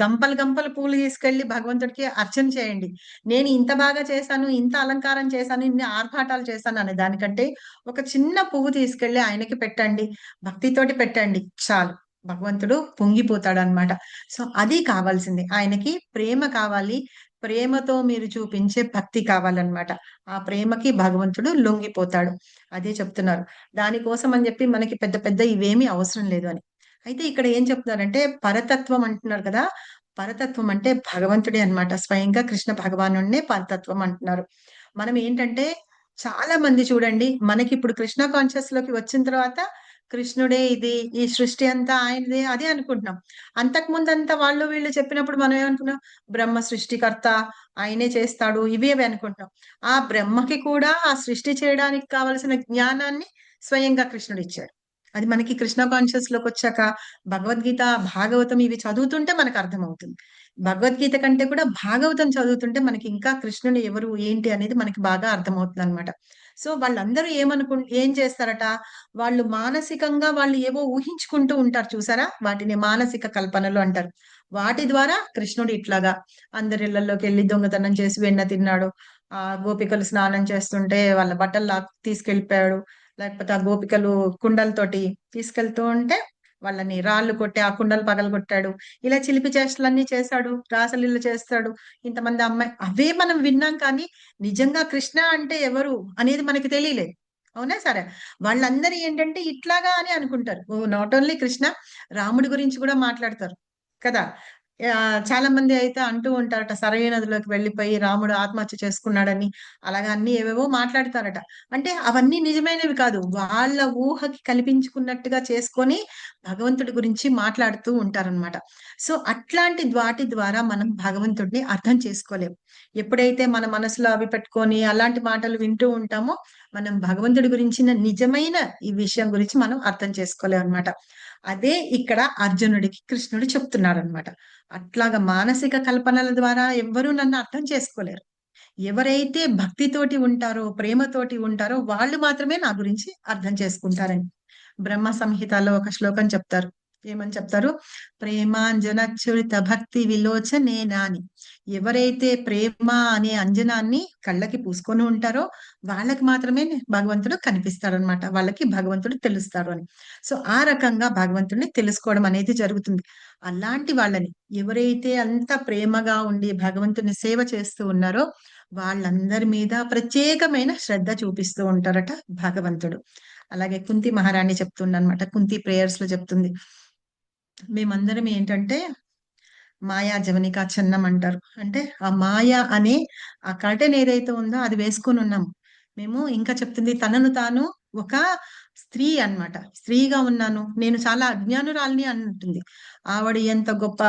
గంపలు పూలు తీసుకెళ్లి భగవంతుడికి అర్చన చేయండి, నేను ఇంత బాగా చేశాను, ఇంత అలంకారం చేశాను, ఇన్ని ఆర్భాటాలు చేశాను అనే దానికంటే ఒక చిన్న పువ్వు తీసుకెళ్లి ఆయనకి పెట్టండి, భక్తితోటి పెట్టండి చాలు, భగవంతుడు పొంగిపోతాడు అన్నమాట. సో అది కావాల్సింది, ఆయనకి ప్రేమ కావాలి, ప్రేమతో మీరు చూపించే భక్తి కావాలన్నమాట. ఆ ప్రేమకి భగవంతుడు లొంగిపోతాడు. అదే చెప్తున్నారు. దానికోసం అని చెప్పి మనకి పెద్ద పెద్ద ఇవేమీ అవసరం లేదు అని. అయితే ఇక్కడ ఏం చెప్తున్నారంటే పరతత్వం అంటున్నారు కదా, పరతత్వం అంటే భగవంతుడే అన్నమాట. స్వయంగా కృష్ణ భగవానుడినే పరతత్వం అంటున్నారు. మనం ఏంటంటే చాలా మంది చూడండి, మనకి ఇప్పుడు కృష్ణ కాన్షియస్ లోకి వచ్చిన తర్వాత కృష్ణుడే ఇది, ఈ సృష్టి అంతా ఆయనదే అదే అనుకుంటున్నాం. అంతకు ముందంతా వాళ్ళు వీళ్ళు చెప్పినప్పుడు మనం ఏమనుకున్నాం, బ్రహ్మ సృష్టికర్త, ఆయనే చేస్తాడు, ఇవి అనుకుంటున్నాం. ఆ బ్రహ్మకి కూడా ఆ సృష్టి చేయడానికి కావలసిన జ్ఞానాన్ని స్వయంగా కృష్ణుడు ఇచ్చాడు. అది మనకి కృష్ణ కాన్షియస్ లోకి వచ్చాక భగవద్గీత, భాగవతం ఇవి చదువుతుంటే మనకు అర్థమవుతుంది. భగవద్గీత కంటే కూడా భాగవతం చదువుతుంటే మనకి ఇంకా కృష్ణుడు ఎవరు ఏంటి అనేది మనకి బాగా అర్థమవుతుంది అనమాట. సో వాళ్ళందరూ ఏం చేస్తారట, వాళ్ళు మానసికంగా వాళ్ళు ఏవో ఊహించుకుంటూ ఉంటారు చూసారా, వాటిని మానసిక కల్పనలు అంటారు. వాటి ద్వారా కృష్ణుడు ఇట్లాగా అందరిళ్లలోకి వెళ్ళి దొంగతనం చేసి వెన్న తిన్నాడు, ఆ గోపికలు స్నానం చేస్తుంటే వాళ్ళ బట్టలు తీసుకెళ్లిపోయాడు, లేకపోతే ఆ గోపికలు కుండలతోటి తీసుకెళ్తూ ఉంటే వాళ్ళని రాళ్ళు కొట్టి ఆ కుండలు పగలగొట్టాడు, ఇలా చిలిపి చేష్టలన్నీ చేశాడు, రాసలీల చేస్తాడు, ఇంతమంది అమ్మాయి, అవే మనం విన్నాం. కానీ నిజంగా కృష్ణ అంటే ఎవరు అనేది మనకి తెలియలేదు, అవునా సరే. వాళ్ళందరూ ఏంటంటే ఇట్లాగా అని అనుకుంటారు. నాట్ ఓన్లీ కృష్ణ, రాముడి గురించి కూడా మాట్లాడతారు కదా. చాలా మంది అయితే అంటూ ఉంటారట, సరయూ నదిలోకి వెళ్ళిపోయి రాముడు ఆత్మహత్య చేసుకున్నాడని, అలాగా అన్ని ఏవేవో మాట్లాడతారట. అంటే అవన్నీ నిజమైనవి కాదు, వాళ్ళ ఊహకి కల్పించుకున్నట్టుగా చేసుకొని భగవంతుడి గురించి మాట్లాడుతూ ఉంటారనమాట. సో అట్లాంటి వాటి ద్వారా మనం భగవంతుడిని అర్థం చేసుకోలేము. ఎప్పుడైతే మన మనసులో అవి పెట్టుకొని అలాంటి మాటలు వింటూ ఉంటామో మనం భగవంతుడి గురించిన నిజమైన ఈ విషయం గురించి మనం అర్థం చేసుకోలేము అనమాట. అదే ఇక్కడ అర్జునుడికి కృష్ణుడు చెప్తున్నారనమాట. అట్లాగా మానసిక కల్పనల ద్వారా ఎవ్వరూ నన్ను అర్థం చేసుకోలేరు. ఎవరైతే భక్తితోటి ఉంటారో, ప్రేమతోటి ఉంటారో వాళ్ళు మాత్రమే నా గురించి అర్థం చేసుకుంటారని బ్రహ్మ సంహితలో ఒక శ్లోకం చెప్తారు. ఏమని చెప్తారు, ప్రేమాంజనచ్యుత భక్తి విలోచనేనా అని. ఎవరైతే ప్రేమ అనే అంజనాన్ని కళ్ళకి పూసుకొని ఉంటారో వాళ్ళకి మాత్రమే భగవంతుడు కనిపిస్తాడు అనమాట, వాళ్ళకి భగవంతుడు తెలుస్తాడు అని. సో ఆ రకంగా భగవంతుడిని తెలుసుకోవడం అనేది జరుగుతుంది. అలాంటి వాళ్ళని ఎవరైతే అంత ప్రేమగా ఉండి భగవంతుని సేవ చేస్తూ ఉన్నారో వాళ్ళందరి మీద ప్రత్యేకమైన శ్రద్ధ చూపిస్తూ ఉంటారట భగవంతుడు. అలాగే కుంతి మహారాణి చెప్తుందన్నమాట, కుంతి ప్రేయర్స్ లో చెప్తుంది, మేమందరం ఏంటంటే మాయా జవనికా చన్నం అంటారు. అంటే ఆ మాయా అనే ఆ కర్టెన్ ఏదైతే ఉందో అది వేసుకొని ఉన్నాము మేము. ఇంకా చెప్తుంది, తనను తాను ఒక స్త్రీ అన్నమాట. స్త్రీగా ఉన్నాను, నేను చాలా అజ్ఞానురాలిని అంటుంది. ఆవిడ ఎంత గొప్ప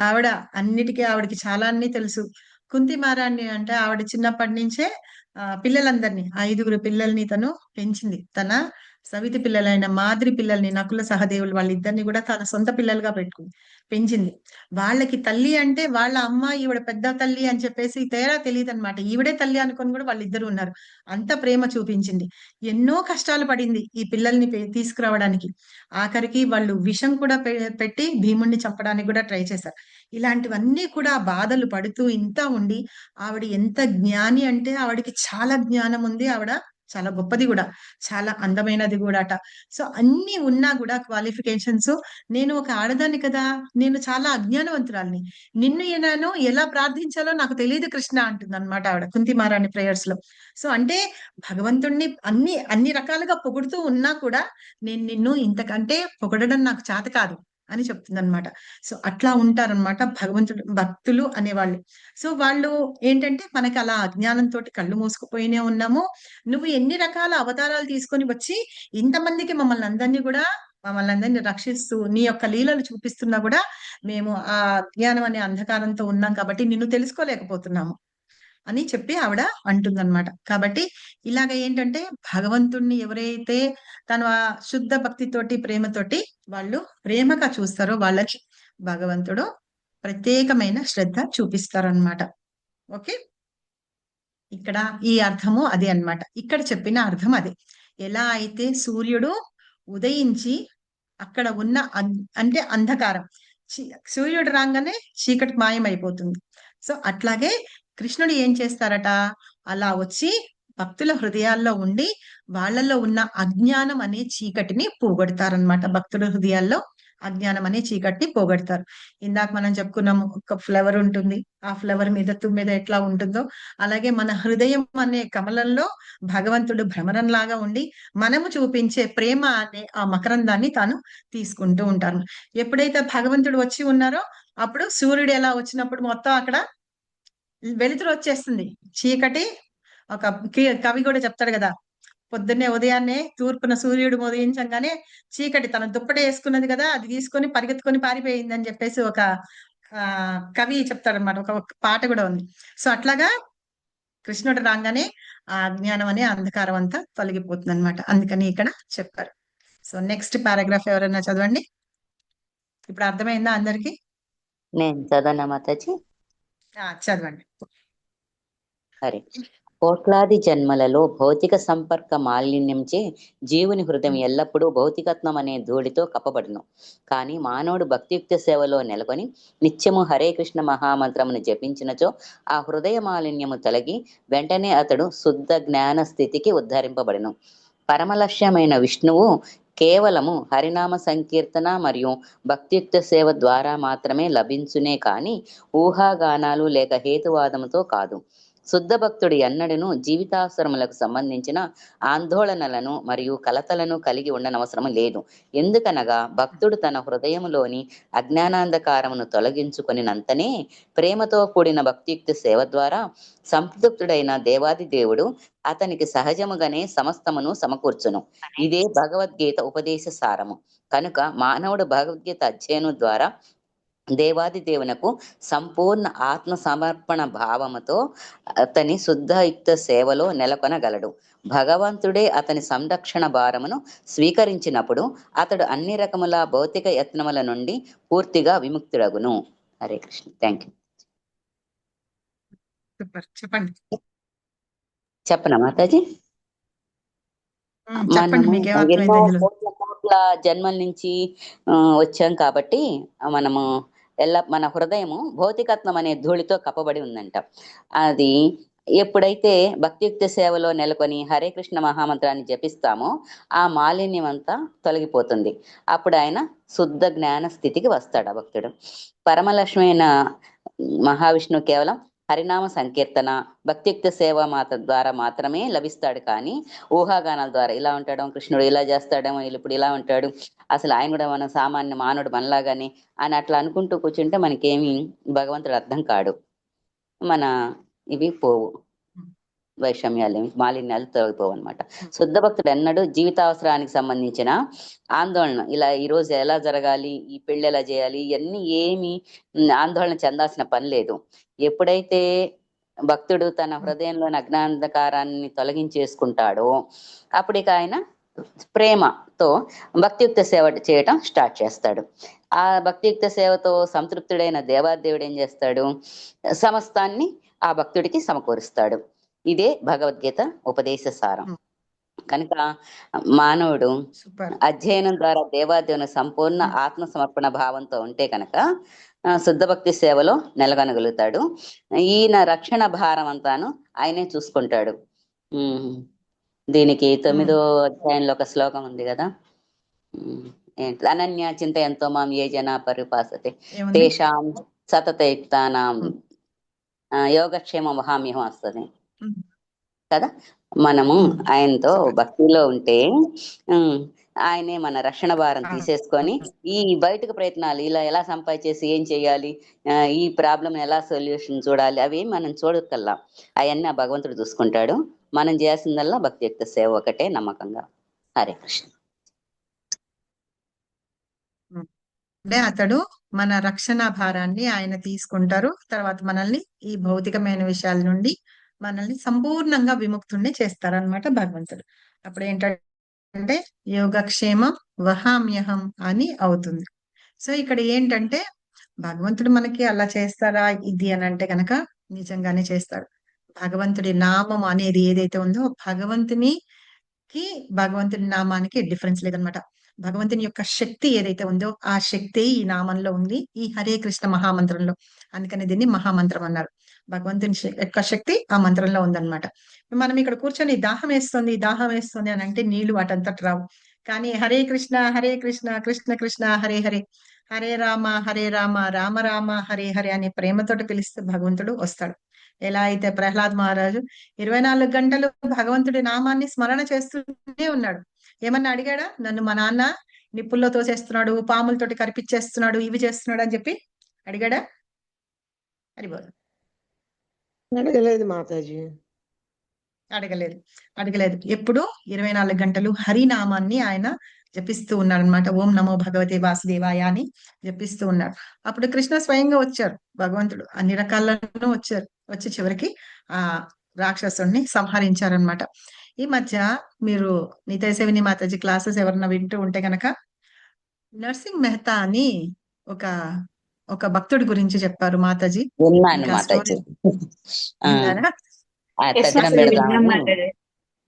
ఆవిడ, అన్నిటికీ ఆవిడకి చాలా అన్ని తెలుసు. కుంతి మహారాణి అంటే ఆవిడ చిన్నప్పటి నుంచే పిల్లలందరినీ 5గురు పిల్లల్ని తను పెంచింది. తన సవితి పిల్లలైన మాద్రి పిల్లల్ని, నకుల సహదేవులు వాళ్ళిద్దరిని కూడా తన సొంత పిల్లలుగా పెట్టుకుంది, పెంచింది. వాళ్ళకి తల్లి అంటే వాళ్ళ అమ్మ ఈవిడ పెద్ద తల్లి అని చెప్పేసి తేడా తెలియదు అనమాట. ఈవిడే తల్లి అనుకొని కూడా వాళ్ళిద్దరు ఉన్నారు. అంత ప్రేమ చూపించింది. ఎన్నో కష్టాలు పడింది ఈ పిల్లల్ని తీసుకురావడానికి. ఆఖరికి వాళ్ళు విషం కూడా పెట్టి భీముణ్ణి చంపడానికి కూడా ట్రై చేశారు. ఇలాంటివన్నీ కూడా బాధలు పడుతూ ఇంత ఉండి, ఆవిడ ఎంత జ్ఞాని అంటే ఆవిడకి చాలా జ్ఞానం ఉంది. ఆవిడ చాలా గొప్పది కూడా, చాలా అందమైనది కూడా అట. సో అన్ని ఉన్నా కూడా క్వాలిఫికేషన్స్, నేను ఒక ఆడదాన్ని కదా, నేను చాలా అజ్ఞానవంతురాల్ని, నిన్ను నేను ఎలా ప్రార్థించాలో నాకు తెలియదు కృష్ణ అంటుంది అనమాట ఆవిడ కుంతి మహారాణి ప్రేయర్స్ లో. సో అంటే భగవంతుణ్ణి అన్ని రకాలుగా పొగుడుతూ ఉన్నా కూడా నేను నిన్ను ఇంతకంటే పొగడడం నాకు చేత కాదు అని చెప్తుంది అనమాట. సో అట్లా ఉంటారనమాట భగవంతుడు భక్తులు అనేవాళ్ళు. సో వాళ్ళు ఏంటంటే మనకి అలా అజ్ఞానంతో కళ్ళు మూసుకుపోయినే ఉన్నాము, నువ్వు ఎన్ని రకాల అవతారాలు తీసుకొని వచ్చి ఇంతమందికి మమ్మల్ని అందరినీ రక్షిస్తూ నీ యొక్క లీలలు చూపిస్తున్నా కూడా మేము ఆ అజ్ఞానం అనే అంధకారంతో ఉన్నాం కాబట్టి నిన్ను తెలుసుకోలేకపోతున్నాము అని చెప్పి ఆవిడ అంటుందన్నమాట. కాబట్టి ఇలాగ ఏంటంటే భగవంతుణ్ణి ఎవరైతే తన శుద్ధ భక్తితోటి ప్రేమతోటి వాళ్ళు ప్రేమగా చూస్తారో వాళ్ళకి భగవంతుడు ప్రత్యేకమైన శ్రద్ధ చూపిస్తారనమాట. ఓకే, ఇక్కడ ఈ అర్థము అదే అన్నమాట. ఇక్కడ చెప్పిన అర్థం అదే. ఎలా అయితే సూర్యుడు ఉదయించి అక్కడ ఉన్న అంటే అంధకారం, సూర్యుడు రాగానే చీకటి మాయమైపోతుంది. సో అట్లాగే కృష్ణుడు ఏం చేస్తారట, అలా వచ్చి భక్తుల హృదయాల్లో ఉండి వాళ్ళల్లో ఉన్న అజ్ఞానం అనే చీకటిని పోగొడతారనమాట. భక్తుల హృదయాల్లో అజ్ఞానం అనే చీకటిని పోగొడతారు. ఇందాక మనం చెప్పుకున్నాము, ఒక ఫ్లవర్ ఉంటుంది, ఆ ఫ్లవర్ మీద తుమ్మెద ఎట్లా ఉంటుందో అలాగే మన హృదయం అనే కమలంలో భగవంతుడు భ్రమరంలాగా ఉండి మనము చూపించే ప్రేమ అనే ఆ మకరందాన్ని తాను తీసుకుంటూ ఉంటారు. ఎప్పుడైతే భగవంతుడు వచ్చి ఉన్నారో అప్పుడు సూర్యుడు ఎలా వచ్చినప్పుడు మొత్తం అక్కడ వెలుతురు వచ్చేస్తుంది. చీకటి, ఒక కవి కూడా చెప్తాడు కదా, పొద్దున్నే ఉదయాన్నే తూర్పున సూర్యుడు ఉదయించగానే చీకటి తన దుప్పటి వేసుకున్నది కదా అది తీసుకొని పరిగెత్తుకొని పారిపోయింది అని చెప్పేసి ఒక కవి చెప్తాడనమాట. ఒక పాట కూడా ఉంది. సో అట్లాగా కృష్ణుడు రాగానే ఆ అజ్ఞానం అనే అంధకారం అంతా తొలగిపోతుంది అనమాట. అందుకని ఇక్కడ చెప్పారు. సో నెక్స్ట్ పారాగ్రాఫ్ ఎవరైనా చదవండి. ఇప్పుడు అర్థమైందా అందరికి? నేను చదవనా మాతాజీ? చదవండి. సరే. కోట్లాది జన్మలలో భౌతిక సంపర్క మాలిన్యంచే జీవుని హృదయం ఎల్లప్పుడూ భౌతికత్వం అనే ధూళితో కప్పబడును. కానీ మానవుడు భక్తియుక్త సేవలో నెలకొని నిత్యము హరే కృష్ణ మహామంత్రమును జపించినచో ఆ హృదయ మాలిన్యము తొలగి వెంటనే అతడు శుద్ధ జ్ఞాన స్థితికి ఉద్ధరింపబడును. పరమలక్ష్యమైన విష్ణువు కేవలము హరినామ సంకీర్తన మరియు భక్తియుక్త సేవ ద్వారా మాత్రమే లభించునే కాని ఊహాగానాలు లేక హేతువాదముతో కాదు. శుద్ధ భక్తుడు ఎన్నడను జీవితావసరములకు సంబంధించిన ఆందోళనలను మరియు కలతలను కలిగి ఉండనవసరం లేదు. ఎందుకనగా భక్తుడు తన హృదయములోని అజ్ఞానాంధకారమును తొలగించుకొనినంతనే ప్రేమతో కూడిన భక్తియుక్త సేవ ద్వారా సంతృప్తుడైన దేవాది దేవుడు అతనికి సహజముగానే సమస్తమును సమకూర్చును. ఇదే భగవద్గీత ఉపదేశ సారము. కనుక మానవుడు భగవద్గీత అధ్యయనం ద్వారా దేవాది దేవునకు సంపూర్ణ ఆత్మ సమర్పణ భావముతో అతని శుద్ధయుక్త సేవలో నెలకొనగలడు. భగవంతుడే అతని సంరక్షణ భారమును స్వీకరించినప్పుడు అతడు అన్ని రకముల భౌతిక యత్నముల నుండి పూర్తిగా విముక్తుడగును. హరే కృష్ణ. Thank you. చెప్పండి. చెప్పనా మాతాజీ? మనము ఎన్నో కోట్ల జన్మల నుంచి వచ్చాం కాబట్టి మనము మన హృదయము భౌతికత్వం అనే ధూళితో కప్పబడి ఉందంట. అది ఎప్పుడైతే భక్తియుక్త సేవలో నెలకొని హరే కృష్ణ మహామంత్రాన్ని జపిస్తామో ఆ మాలిన్యం అంతా తొలగిపోతుంది. అప్పుడు ఆయన శుద్ధ జ్ఞాన స్థితికి వస్తాడు ఆ భక్తుడు. పరమలక్ష్మైన మహావిష్ణువు కేవలం హరినామ సంకీర్తన భక్తియుక్త సేవ ద్వారా మాత్రమే లభిస్తాడు. కానీ ఊహాగానాల ద్వారా ఇలా ఉంటాడు కృష్ణుడు, ఇలా చేస్తాడేమో, ఇప్పుడు ఇలా ఉంటాడు, అసలు ఆయన కూడా మన సామాన్య మానవుడు మనలాగానే అని అట్లా అనుకుంటూ కూర్చుంటే మనకేమి భగవంతుడు అర్థం కాడు, మన ఇవి పోవు. వైషమ్యాలు మాలిన్యాలు తొలగిపోవు అనమాట. శుద్ధ భక్తుడు ఎన్నడూ జీవితావసరానికి సంబంధించిన ఆందోళన ఇలా ఈ రోజు ఎలా జరగాలి, ఈ పెళ్లి ఎలా చేయాలి, ఇవన్నీ ఏమి ఆందోళన చెందాల్సిన పని లేదు. ఎప్పుడైతే భక్తుడు తన హృదయంలోని అజ్ఞాంధకారాన్ని తొలగించేసుకుంటాడో అప్పుడు ఇక ఆయన ప్రేమతో భక్తియుక్త సేవ చేయటం స్టార్ట్ చేస్తాడు. ఆ భక్తియుక్త సేవతో సంతృప్తుడైన దేవాదేవుడు ఏం చేస్తాడు, సమస్తాన్ని ఆ భక్తుడికి సమకూరుస్తాడు. ఇదే భగవద్గీత ఉపదేశ సారం. కనుక మానవుడు అధ్యయనం ద్వారా దేవాదేవుని సంపూర్ణ ఆత్మ సమర్పణ భావంతో ఉంటే కనుక శుద్ధ భక్తి సేవలో నెలగొనగలుగుతాడు. ఈయన రక్షణ భారం అంతాను ఆయనే చూసుకుంటాడు. దీనికి 9వ అధ్యాయంలో ఒక శ్లోకం ఉంది కదా, అనన్య చింత ఎంతో మాం ఏ జన పరిపాసతే తేషాం సతతయుక్తానాం యోగక్షేమ మహామ్యహం వస్తుంది కదా. మనము ఆయనతో భక్తిలో ఉంటే ఆయనే మన రక్షణ భారం తీసేసుకొని ఈ బయటకు ప్రయత్నాలు ఇలా ఎలా సంపాదించేసి ఏం చేయాలి, ఈ ప్రాబ్లం ఎలా సొల్యూషన్ చూడాలి, అవి మనం చూడకల్లా అవన్నీ ఆ భగవంతుడు చూసుకుంటాడు. మనం చేయాల్సిందల్లా భక్తియుక్త సేవ ఒకటే నమ్మకంగా. హరే కృష్ణ. అంటే అతడు మన రక్షణ భారాన్ని ఆయన తీసుకుంటారు. తర్వాత మనల్ని ఈ భౌతికమైన విషయాల నుండి మనల్ని సంపూర్ణంగా విముక్తుణ్ణి చేస్తారనమాట భగవంతుడు. అప్పుడు ఏంటంటే యోగక్షేమం వహామ్యహం అని అవుతుంది. సో ఇక్కడ ఏంటంటే భగవంతుడు మనకి అలా చేస్తారా ఇది అని అంటే కనుక నిజంగానే చేస్తాడు. భగవంతుడి నామం అనేది ఏదైతే ఉందో భగవంతుడి నామానికి డిఫరెన్స్ లేదనమాట. భగవంతుని యొక్క శక్తి ఏదైతే ఉందో ఆ శక్తి ఈ నామంలో ఉంది, ఈ హరే కృష్ణ మహామంత్రంలో. అందుకని దీన్ని మహామంత్రం అన్నారు. భగవంతుని యొక్క శక్తి ఆ మంత్రంలో ఉందన్నమాట. మనం ఇక్కడ కూర్చొని దాహం వేస్తుంది అని అంటే నీళ్లు వాటంతట రావు. కానీ హరే కృష్ణ కృష్ణ కృష్ణ హరే హరే, హరే రామ రామ రామ హరే హరే అనే ప్రేమతోటి పిలిస్తే భగవంతుడు వస్తాడు. ఎలా అయితే ప్రహ్లాద్ మహారాజు 24 గంటలు భగవంతుడి నామాన్ని స్మరణ చేస్తూనే ఉన్నాడు. ఏమన్నా అడిగాడా, నన్ను మా నాన్న నిప్పుల్లో తోసేస్తున్నాడు, పాములతోటి కరిపించేస్తున్నాడు, ఇవి చేస్తున్నాడు అని చెప్పి అడిగాడా? అడిగోదు, అడగలేదు మాతాజీ, అడగలేదు. ఎప్పుడు 24 గంటలు హరినామాన్ని ఆయన జపిస్తూ ఉన్నాడు అనమాట. ఓం నమో భగవతే వాసుదేవాయ అని జపిస్తూ ఉన్నాడు. అప్పుడు కృష్ణ స్వయంగా వచ్చారు, భగవంతుడు అన్ని రకాలను వచ్చి చివరికి ఆ రాక్షసుడిని సంహరించారనమాట. ఈ మధ్య మీరు నితయసేవిని మాతాజీ క్లాసెస్ ఎవరన్నా వింటూ ఉంటే గనక నర్సింగ్ మెహతా అని ఒక భక్తుడి గురించి చెప్పారు మాతాజీ.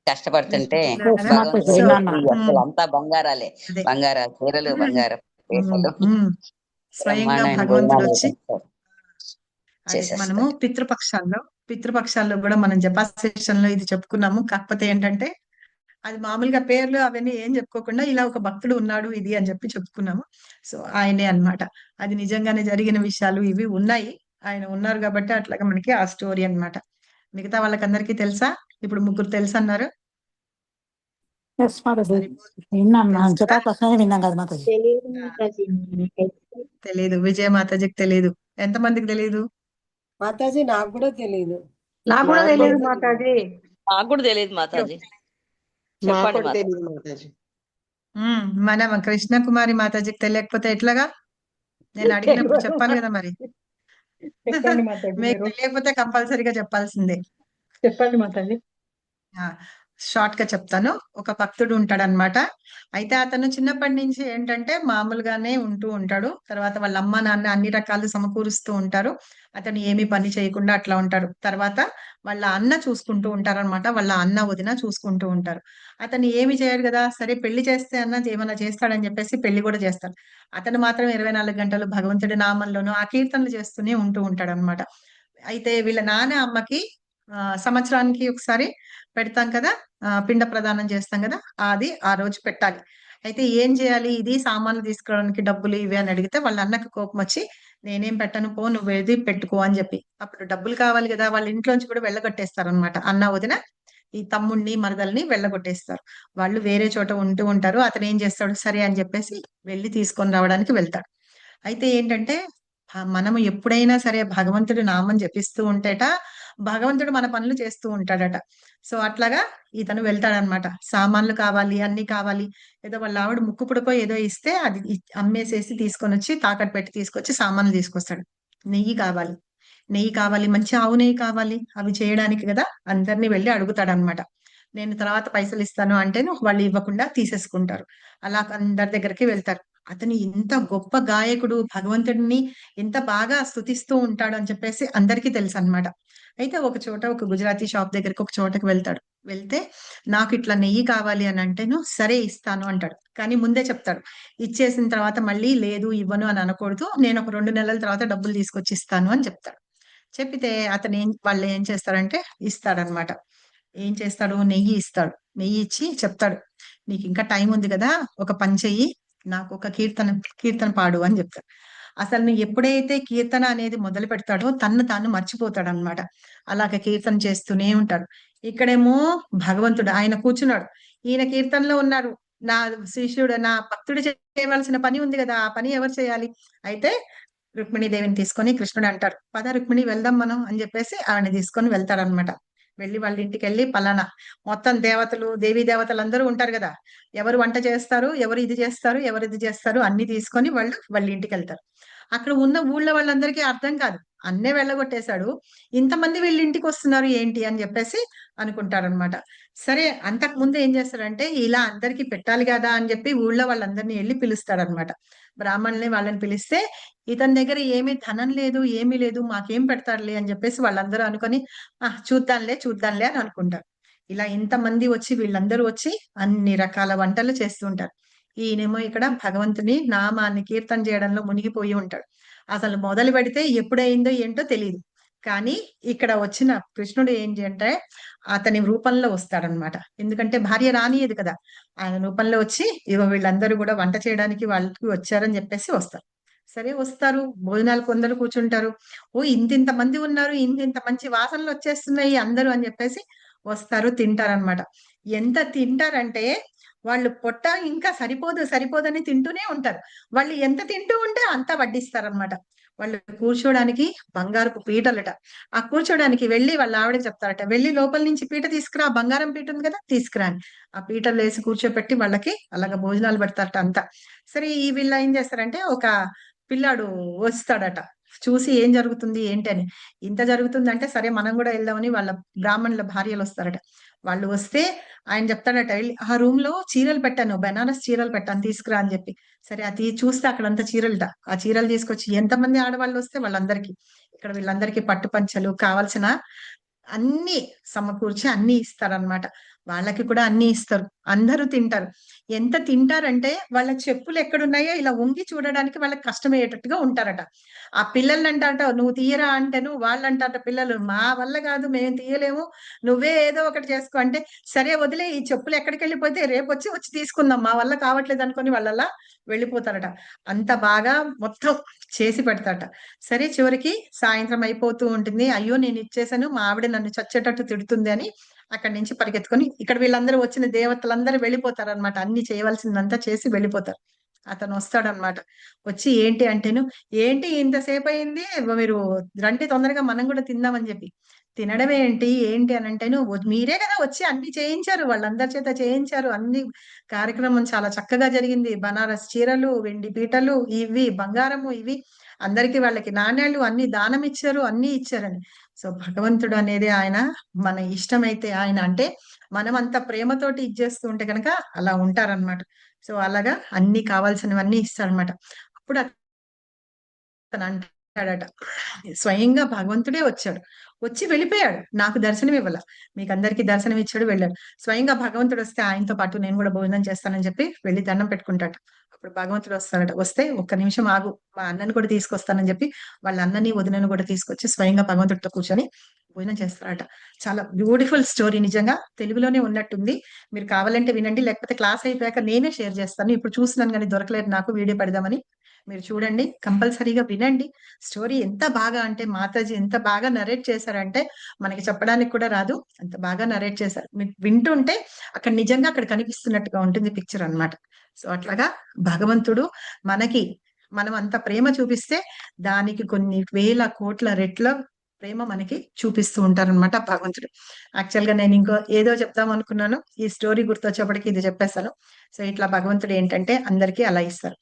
కష్టపడుతుంటే అంతా బంగారాలే, బంగార చీరలు, బంగార స్వయంగా భగవంతుడు వచ్చి మనము పితృపక్షాల్లో కూడా మనం జపా సెషన్ లో ఇది చెప్పుకున్నాము. కాకపోతే ఏంటంటే అది మామూలుగా పేర్లు అవన్నీ ఏం చెప్పుకోకుండా ఇలా ఒక భక్తుడు ఉన్నాడు ఇది అని చెప్పి చెప్పుకున్నాము. సో ఆయనే అన్నమాట. అది నిజంగానే జరిగిన విషయాలు ఇవి ఉన్నాయి. ఆయన ఉన్నారు కాబట్టి అట్లాగా మనకి ఆ స్టోరీ అన్నమాట. మిగతా వాళ్ళకందరికీ తెలుసా? ఇప్పుడు 3 తెలుసు అన్నారు. తెలియదు, విజయ మాతాజీకి తెలియదు. ఎంతమందికి తెలియదు? మాతాజీ నాకు కూడా తెలియదు. నాకు కూడా తెలియదు మాతాజీ. నాకు కూడా తెలియదు మాతాజీ. చెప్పండి మాతాజీ. మన కృష్ణ కుమారి మాతాజీకి తెలియకపోతే ఎట్లాగా? నేను అడిగినప్పుడు చెప్పాలి కదా మరి. మీకు తెలియకపోతే కంపల్సరీగా చెప్పాల్సిందే. చెప్పండి మాతాజీ. షార్ట్ గా చెప్తాను. ఒక భక్తుడు ఉంటాడనమాట. అయితే అతను చిన్నప్పటి నుంచి ఏంటంటే మామూలుగానే ఉంటూ ఉంటాడు. తర్వాత వాళ్ళ అమ్మ నాన్న అన్ని రకాలు సమకూరుస్తూ ఉంటారు. అతను ఏమీ పని చేయకుండా అట్లా ఉంటాడు. తర్వాత వాళ్ళ అన్న చూసుకుంటూ ఉంటారనమాట. వాళ్ళ అన్న వదిన చూసుకుంటూ ఉంటారు. అతను ఏమి చేయడు కదా, సరే పెళ్లి చేస్తే అన్న ఏమన్నా చేస్తాడని చెప్పేసి పెళ్లి కూడా చేస్తాడు. అతను మాత్రం 24 గంటలు భగవంతుడి నామంలోనూ ఆ కీర్తనలు చేస్తూనే ఉంటూ ఉంటాడు అనమాట. అయితే వీళ్ళ నాన్న అమ్మకి సంవత్సరానికి ఒకసారి పెడతాం కదా, పిండ ప్రదానం చేస్తాం కదా, అది ఆ రోజు పెట్టాలి. అయితే ఏం చేయాలి, ఇది సామాన్లు తీసుకోవడానికి డబ్బులు ఇవి అని అడిగితే వాళ్ళ అన్నకు కోపం వచ్చి, నేనేం పెట్టను పో, నువ్వు ఏది పెట్టుకో అని చెప్పి. అప్పుడు డబ్బులు కావాలి కదా, వాళ్ళ ఇంట్లోంచి కూడా వెళ్ళగొట్టేస్తారు అనమాట. అన్న వదిన ఈ తమ్ముడిని మరదల్ని వెళ్ళగొట్టేస్తారు. వాళ్ళు వేరే చోట ఉంటూ ఉంటారు. అతను ఏం చేస్తాడు, సరే అని చెప్పేసి వెళ్ళి తీసుకొని రావడానికి వెళ్తాడు. అయితే ఏంటంటే మనము ఎప్పుడైనా సరే భగవంతుడి నామం జపిస్తూ ఉంటేట భగవంతుడు మన పనులు చేస్తూ ఉంటాడట. సో అట్లాగా ఇతను వెళ్తాడనమాట. సామాన్లు కావాలి, అన్ని కావాలి. ఏదో వాళ్ళ ఆవిడ ముక్కు పుడకో ఏదో ఇస్తే అది అమ్మేసేసి తీసుకొని వచ్చి తాకట్టు పెట్టి తీసుకొచ్చి సామాన్లు తీసుకొస్తాడు. నెయ్యి కావాలి, నెయ్యి కావాలి, మంచి ఆవు నెయ్యి కావాలి, అవి చేయడానికి కదా అందరినీ వెళ్ళి అడుగుతాడనమాట. నేను తర్వాత పైసలు ఇస్తాను అంటే వాళ్ళు ఇవ్వకుండా తీసేసుకుంటారు. అలా అందరి దగ్గరికి వెళ్తారు. అతను ఎంత గొప్ప గాయకుడు, భగవంతుడిని ఎంత బాగా స్తుతిస్తూ ఉంటాడు అని చెప్పేసి అందరికీ తెలుసు అనమాట. అయితే ఒక చోట ఒక గుజరాతీ షాప్ దగ్గరికి ఒక చోటకి వెళ్తాడు. వెళ్తే నాకు ఇట్లా నెయ్యి కావాలి అని అంటేను సరే ఇస్తాను అంటాడు. కానీ ముందే చెప్తాడు, ఇచ్చేసిన తర్వాత మళ్ళీ లేదు ఇవ్వను అని అనకూడదు, నేను ఒక 2 నెలల తర్వాత డబ్బులు తీసుకొచ్చి ఇస్తాను అని చెప్తాడు. చెప్పితే అతను వాళ్ళు ఏం చేస్తారంటే ఇస్తాడనమాట. ఏం చేస్తాడు, నెయ్యి ఇస్తాడు. నెయ్యి ఇచ్చి చెప్తాడు, నీకు ఇంకా టైం ఉంది కదా, ఒక పని చెయ్యి, నాకు ఒక కీర్తన పాడు అని చెప్తాడు. అసలు నువ్వు ఎప్పుడైతే కీర్తన అనేది మొదలు పెడతాడో తన్ను తాను మర్చిపోతాడు అనమాట. అలాగే కీర్తన చేస్తూనే ఉంటాడు. ఇక్కడేమో భగవంతుడు ఆయన కూర్చున్నాడు, ఈయన కీర్తనలో ఉన్నారు. నా శిష్యుడు, నా భక్తుడు చేయవలసిన పని ఉంది కదా, ఆ పని ఎవరు చేయాలి? అయితే రుక్మిణీదేవిని తీసుకొని కృష్ణుడు అంటారు, పద రుక్మిణి వెళ్దాం మనం అని చెప్పేసి ఆవిడని తీసుకొని వెళ్తాడనమాట. వెళ్ళి వాళ్ళ ఇంటికి వెళ్ళి పలానా మొత్తం దేవతలు, దేవీ దేవతలు అందరూ ఉంటారు కదా, ఎవరు వంట చేస్తారు, ఎవరు ఇది చేస్తారు, ఎవరు ఇది చేస్తారు అన్ని తీసుకొని వాళ్ళ ఇంటికి వెళ్తారు. అక్కడ ఉన్న ఊళ్ళో వాళ్ళందరికీ అర్థం కాదు, అన్నే వెళ్ళగొట్టేశాడు, ఇంతమంది వీళ్ళ ఇంటికి వస్తున్నారు ఏంటి అని చెప్పేసి అనుకుంటారనమాట. సరే అంతకు ముందు ఏం చేస్తాడంటే ఇలా అందరికీ పెట్టాలి కదా అని చెప్పి ఊళ్ళో వాళ్ళందరినీ వెళ్ళి పిలుస్తాడనమాట. బ్రాహ్మణుల్ని వాళ్ళని పిలిస్తే ఇతని దగ్గర ఏమీ ధనం లేదు, ఏమీ లేదు, మాకేం పెడతారులే అని చెప్పేసి వాళ్ళందరూ అనుకొని చూద్దాంలే అని అనుకుంటారు. ఇలా ఇంతమంది వచ్చి వీళ్ళందరూ వచ్చి అన్ని రకాల వంటలు చేస్తూ ఉంటారు. ఈయనేమో ఇక్కడ భగవంతుని నామాన్ని కీర్తన చేయడంలో మునిగిపోయి ఉంటాడు. అసలు మొదలు పెడితే ఎప్పుడైందో ఏంటో తెలియదు. కానీ ఇక్కడ వచ్చిన కృష్ణుడు ఏంటి అంటే అతని రూపంలో వస్తాడనమాట. ఎందుకంటే భార్య రానియదు కదా, ఆయన రూపంలో వచ్చి ఇగో వీళ్ళందరూ కూడా వంట చేయడానికి వాళ్ళకి వచ్చారని చెప్పేసి వస్తారు. సరే వస్తారు, భోజనాలు కొందరు కూర్చుంటారు. ఓ ఇంతింత మంది ఉన్నారు, ఇంతింత మంచి వాసనలు వచ్చేస్తున్నాయి అందరూ అని చెప్పేసి వస్తారు, తింటారనమాట. ఎంత తింటారంటే వాళ్ళు పొట్ట ఇంకా సరిపోదని తింటూనే ఉంటారు. వాళ్ళు ఎంత తింటూ ఉంటే అంత వడ్డిస్తారనమాట. వాళ్ళు కూర్చోడానికి బంగారపు పీటలట. ఆ కూర్చోడానికి వెళ్ళి వాళ్ళ ఆవిడకి చెప్తారట, వెళ్ళి లోపల నుంచి పీట తీసుకురా, బంగారం పీట ఉంది కదా తీసుకురా అని. ఆ పీటలు వేసి కూర్చోపెట్టి వాళ్ళకి అలాగా భోజనాలు పెడతారట అంతా. సరే ఈ వీళ్ళ ఏం చేస్తారంటే ఒక పిల్లాడు వస్తాడట, చూసి ఏం జరుగుతుంది ఏంటి అని. ఇంత జరుగుతుందంటే సరే మనం కూడా వెళ్దామని వాళ్ళ బ్రాహ్మణుల భార్యలు వస్తారట. వాళ్ళు వస్తే ఆయన చెప్తాడట, వెళ్ళి ఆ రూమ్ లో చీరలు పెట్టాను, బెనారస్ చీరలు పెట్టాను తీసుకురా అని చెప్పి. సరే అది చూస్తే అక్కడంతా చీరలట. ఆ చీరలు తీసుకొచ్చి ఎంతమంది ఆడవాళ్ళు వస్తే వాళ్ళందరికీ, ఇక్కడ వీళ్ళందరికీ పట్టు పంచలు కావాల్సిన అన్ని సమకూర్చి అన్ని ఇస్తారనమాట. వాళ్ళకి కూడా అన్ని ఇస్తారు, అందరూ తింటారు. ఎంత తింటారంటే వాళ్ళ చెప్పులు ఎక్కడున్నాయో ఇలా వంగి చూడడానికి వాళ్ళకి కష్టమయ్యేటట్టుగా ఉంటారట. ఆ పిల్లల్ని అంటారట, నువ్వు తీయరా అంటేను వాళ్ళంటారట పిల్లలు, మా వల్ల కాదు, మేము తీయలేము, నువ్వే ఏదో ఒకటి చేసుకో అంటే, సరే వదిలే, ఈ చెప్పులు ఎక్కడికి వెళ్ళిపోతే రేపు వచ్చి తీసుకుందాం, మా వల్ల కావట్లేదు అనుకొని వాళ్ళలా వెళ్ళిపోతారట. అంత బాగా మొత్తం చేసి పెడతారట. సరే చివరికి సాయంత్రం అయిపోతూ ఉంటుంది. అయ్యో నేను ఇచ్చేసాను, మా ఆవిడ నన్ను చచ్చేటట్టు తిడుతుంది అని అక్కడి నుంచి పరిగెత్తుకొని ఇక్కడ వీళ్ళందరూ వచ్చిన దేవతలందరూ వెళ్ళిపోతారు అనమాట. అన్ని చేయవలసిందంతా చేసి వెళ్ళిపోతారు. అతను వస్తాడనమాట. వచ్చి ఏంటి అంటేను, ఏంటి ఇంతసేపు అయింది, మీరు రండి తొందరగా మనం కూడా తిందామని చెప్పి. తినడం ఏంటి అని అంటేను, మీరే కదా వచ్చి అన్ని చేయించారు, వాళ్ళందరి చేత చేయించారు, అన్ని కార్యక్రమం చాలా చక్కగా జరిగింది. బనారస్ చీరలు, వెండి పీటలు, ఇవి బంగారము, ఇవి అందరికి వాళ్ళకి నాణ్యాలు అన్ని దానం ఇచ్చారు, అన్ని ఇచ్చారని. సో భగవంతుడు అనేది ఆయన మన ఇష్టమైతే ఆయన అంటే మనం అంత ప్రేమతోటి ఇచ్చేస్తూ ఉంటే కనుక అలా ఉంటారనమాట. సో అలాగా అన్ని కావాల్సినవన్నీ ఇస్తారనమాట. అప్పుడు అతను అంటాడట, స్వయంగా భగవంతుడే వచ్చాడు, వచ్చి వెళ్ళిపోయాడు, నాకు దర్శనం ఇవ్వాల, మీకు అందరికి దర్శనం ఇచ్చాడు వెళ్ళాడు. స్వయంగా భగవంతుడు వస్తే ఆయనతో పాటు నేను కూడా భోజనం చేస్తానని చెప్పి వెళ్ళి దండం పెట్టుకుంటాడు. అప్పుడు భగవంతుడు వస్తాడట. వస్తే ఒక్క నిమిషం ఆగు, మా అన్నని కూడా తీసుకొస్తానని చెప్పి వాళ్ళ అన్నని వదినని కూడా తీసుకొచ్చి స్వయంగా భగవంతుడితో కూర్చొని భోజనం చేస్తారట. చాలా బ్యూటిఫుల్ స్టోరీ, నిజంగా తెలుగులోనే ఉన్నట్టుంది. మీరు కావాలంటే వినండి, లేకపోతే క్లాస్ అయిపోయాక నేనే షేర్ చేస్తాను. ఇప్పుడు చూస్తున్నాను కానీ దొరకలేదు నాకు, వీడియో పెడదామని. మీరు చూడండి, కంపల్సరీగా వినండి. స్టోరీ ఎంత బాగా అంటే మాతాజీ ఎంత బాగా నరేట్ చేశారంటే మనకి చెప్పడానికి కూడా రాదు, అంత బాగా నరేట్ చేశారు. మీరు వింటుంటే అక్కడ నిజంగా అక్కడ కనిపిస్తున్నట్టుగా ఉంటుంది పిక్చర్ అన్నమాట. సో అట్లాగా భగవంతుడు మనకి, మనం అంత ప్రేమ చూపిస్తే దానికి కొన్ని వేల కోట్ల రెట్ల ప్రేమ మనకి చూపిస్తూ ఉంటారనమాట భగవంతుడు. యాక్చువల్ గా నేను ఇంకో ఏదో చెప్దాం అనుకున్నాను, ఈ స్టోరీ గుర్తొచ్చేప్పటికి ఇది చెప్పేస్తాను. సో ఇట్లా భగవంతుడు ఏంటంటే అందరికీ అలా ఇస్తారు.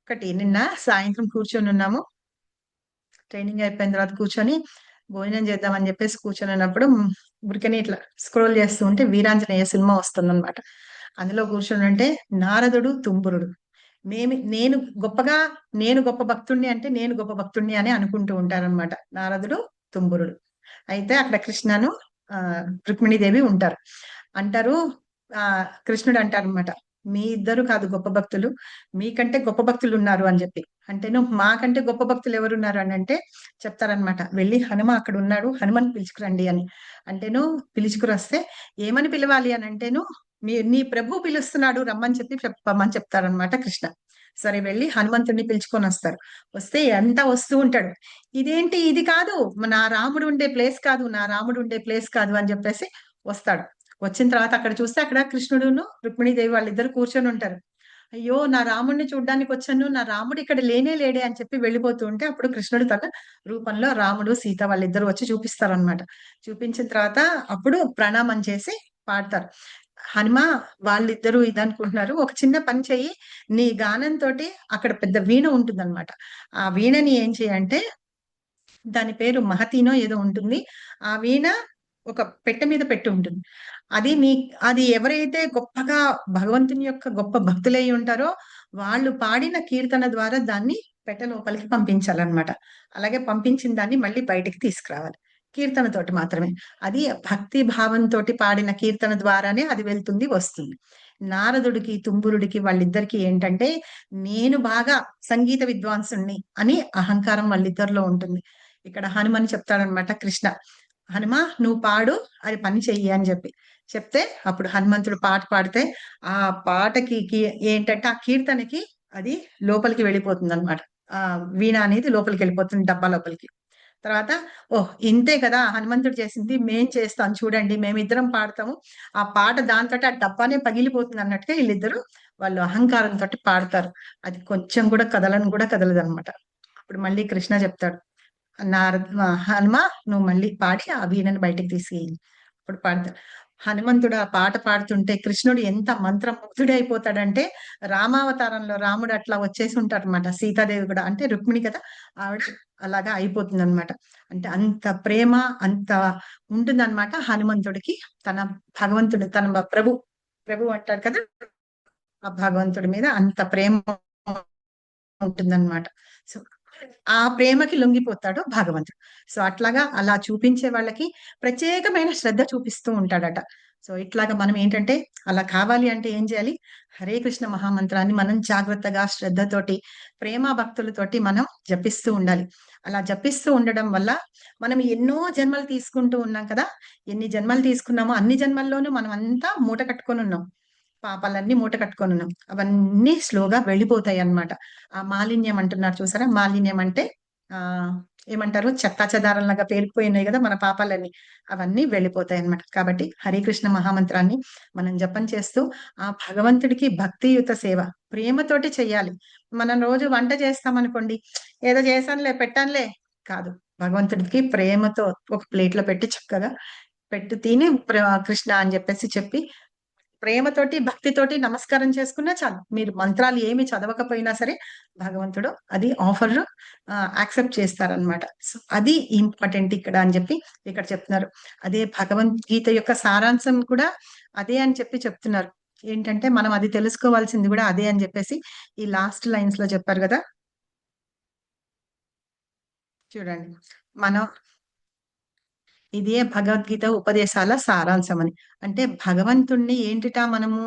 ఒకటి నిన్న సాయంత్రం కూర్చొని ఉన్నాము, ట్రైనింగ్ అయిపోయిన తర్వాత కూర్చొని భోజనం చేద్దామని చెప్పేసి కూర్చొని ఉన్నప్పుడు ఊరికనే ఇట్లా స్క్రోల్ చేస్తూ ఉంటే వీరాంజనేయ సినిమా వస్తుందన్నమాట. అందులో కూర్చొని అంటే నారదుడు తుంబురుడు నేను గొప్పగా, నేను గొప్ప భక్తుణ్ణి అంటే నేను గొప్ప భక్తుణ్ణి అని అనుకుంటూ ఉంటారన్నమాట నారదుడు తుంబురుడు. అయితే అక్కడ కృష్ణను రుక్మిణీదేవి ఉంటారు. అంటారు కృష్ణుడు అంటారనమాట, మీ ఇద్దరు కాదు గొప్ప భక్తులు, మీకంటే గొప్ప భక్తులు ఉన్నారు అని చెప్పి. అంటేను మాకంటే గొప్ప భక్తులు ఎవరున్నారు అని అంటే చెప్తారనమాట, వెళ్ళి హనుమ అక్కడ ఉన్నాడు, హనుమని పిలుచుకురండి అని. అంటేను పిలుచుకురొస్తే ఏమని పిలవాలి అని అంటేను నీ ప్రభు పిలుస్తున్నాడు రమ్మని చెప్పమని చెప్తారనమాట కృష్ణ. సరే వెళ్ళి హనుమంతుడిని పిలుచుకొని వస్తారు. వస్తే ఎంత వస్తూ ఉంటాడు, ఇదేంటి ఇది కాదు, నా రాముడు ఉండే ప్లేస్ కాదు, నా రాముడు ఉండే ప్లేస్ కాదు అని చెప్పేసి వస్తాడు. వచ్చిన తర్వాత అక్కడ చూస్తే అక్కడ కృష్ణుడును రుక్మిణీదేవి వాళ్ళిద్దరు కూర్చొని ఉంటారు. అయ్యో నా రాముడిని చూడ్డానికి వచ్చాను, నా రాముడు ఇక్కడ లేడే అని చెప్పి వెళ్ళిపోతూ ఉంటే అప్పుడు కృష్ణుడు తన రూపంలో రాముడు సీత వాళ్ళిద్దరు వచ్చి చూపిస్తారనమాట. చూపించిన తర్వాత అప్పుడు ప్రణామం చేసి పాడతారు. హనుమ వాళ్ళిద్దరూ ఇదనుకుంటున్నారు, ఒక చిన్న పని చెయ్యి, నీ గానంతో అక్కడ పెద్ద వీణ ఉంటుందన్నమాట. ఆ వీణని ఏం చేయంటే దాని పేరు మహతీనో ఏదో ఉంటుంది. ఆ వీణ ఒక పెట్టె మీద పెట్టి ఉంటుంది. అది ఎవరైతే గొప్పగా భగవంతుని యొక్క గొప్ప భక్తులై ఉంటారో వాళ్ళు పాడిన కీర్తన ద్వారా దాన్ని పెట్టె లోపలికి పంపించాలన్నమాట. అలాగే పంపించిన దాన్ని మళ్ళీ బయటికి తీసుకురావాలి కీర్తనతోటి మాత్రమే. అది భక్తి భావంతో పాడిన కీర్తన ద్వారానే అది వెళ్తుంది వస్తుంది. నారదుడికి తుంబురుడికి వాళ్ళిద్దరికి ఏంటంటే నేను బాగా సంగీత విద్వాంసుణ్ణి అని అహంకారం వాళ్ళిద్దరిలో ఉంటుంది. ఇక్కడ హనుమని చెప్తాడనమాట కృష్ణ, హనుమ నువ్వు పాడు, అది పని చెయ్యి అని చెప్తే అప్పుడు హనుమంతుడు పాట పాడితే ఆ పాటకి ఏంటంటే ఆ కీర్తనకి అది లోపలికి వెళ్ళిపోతుంది అనమాట. ఆ వీణ అనేది లోపలికి వెళ్ళిపోతుంది డబ్బా లోపలికి. తర్వాత ఇంతే కదా హనుమంతుడు చేసింది, మేం చేస్తాం చూడండి, మేమిద్దరం పాడతాము, ఆ పాట దాంతో ఆ డబ్బానే పగిలిపోతుంది అన్నట్టుగా వీళ్ళిద్దరు వాళ్ళు అహంకారంతో పాడతారు. అది కొంచెం కూడా కదలదు అనమాట. అప్పుడు మళ్ళీ కృష్ణ చెప్తాడు, హనుమ నువ్వు మళ్ళీ పాడి ఆ వీణని బయటకు తీసుకెళ్ళి. అప్పుడు పాడతాడు. హనుమంతుడు ఆ పాట పాడుతుంటే కృష్ణుడు ఎంత మంత్రముగ్ధుడు అయిపోతాడంటే రామావతారంలో రాముడు అట్లా వచ్చేసి ఉంటారు అనమాట. సీతాదేవి కూడా అంటే రుక్మిణి కదా, ఆవిడ అలాగా అయిపోతుంది అనమాట. అంటే అంత ప్రేమ అంత ఉంటుందన్నమాట హనుమంతుడికి తన భగవంతుడు, తన ప్రభు అంటాడు కదా, ఆ భగవంతుడి మీద అంత ప్రేమ ఉంటుందన్నమాట. సో ఆ ప్రేమకి లొంగిపోతాడు భగవంతుడు. సో అట్లాగా అలా చూపించే వాళ్ళకి ప్రత్యేకమైన శ్రద్ధ చూపిస్తూ ఉంటాడట. సో ఇట్లాగా మనం ఏంటంటే అలా కావాలి అంటే ఏం చేయాలి, హరే కృష్ణ మహామంత్రాన్ని మనం జాగ్రత్తగా శ్రద్ధతోటి ప్రేమ భక్తులతోటి మనం జపిస్తూ ఉండాలి. అలా జపిస్తూ ఉండడం వల్ల మనం ఎన్నో జన్మలు తీసుకుంటూ ఉన్నాం కదా, ఎన్ని జన్మలు తీసుకున్నామో అన్ని జన్మల్లోనూ మనం అంతా మూట కట్టుకొని ఉన్నాం, పాపాలన్నీ మూట కట్టుకొని ఉన్నాం. అవన్నీ స్లోగా వెళ్ళిపోతాయి అన్నమాట. ఆ మాలిన్యం అంటున్నారు చూసారా, మాలిన్యం అంటే ఏమంటారు, చెత్తా చెదారంలాగా పేరుకుపోయినాయి కదా మన పాపాలన్నీ, అవన్నీ వెళ్ళిపోతాయి అన్నమాట. కాబట్టి హరికృష్ణ మహామంత్రాన్ని మనం జపం చేస్తూ ఆ భగవంతుడికి భక్తియుత సేవ ప్రేమతోటి చెయ్యాలి. మనం రోజు వంట చేస్తాం అనుకోండి, ఏదో చేశానులే పెట్టానులే కాదు, భగవంతుడికి ప్రేమతో ఒక ప్లేట్ లో పెట్టి చక్కగా తిని కృష్ణ అని చెప్పి ప్రేమతోటి భక్తితోటి నమస్కారం చేసుకున్నా చాలు. మీరు మంత్రాలు ఏమి చదవకపోయినా సరే భగవంతుడు అది ఆఫర్ యాక్సెప్ట్ చేస్తారనమాట. సో అది ఇంపార్టెంట్ ఇక్కడ అని చెప్పి ఇక్కడ చెప్తున్నారు. అదే భగవద్గీత యొక్క సారాంశం కూడా అదే అని చెప్తున్నారు. ఏంటంటే మనం అది తెలుసుకోవాల్సింది కూడా అదే అని చెప్పేసి ఈ లాస్ట్ లైన్స్ లో చెప్పారు కదా. చూడండి, మనం ఇదే భగవద్గీత ఉపదేశాల సారాంశం అని. అంటే భగవంతుణ్ణి ఏంటిటా మనము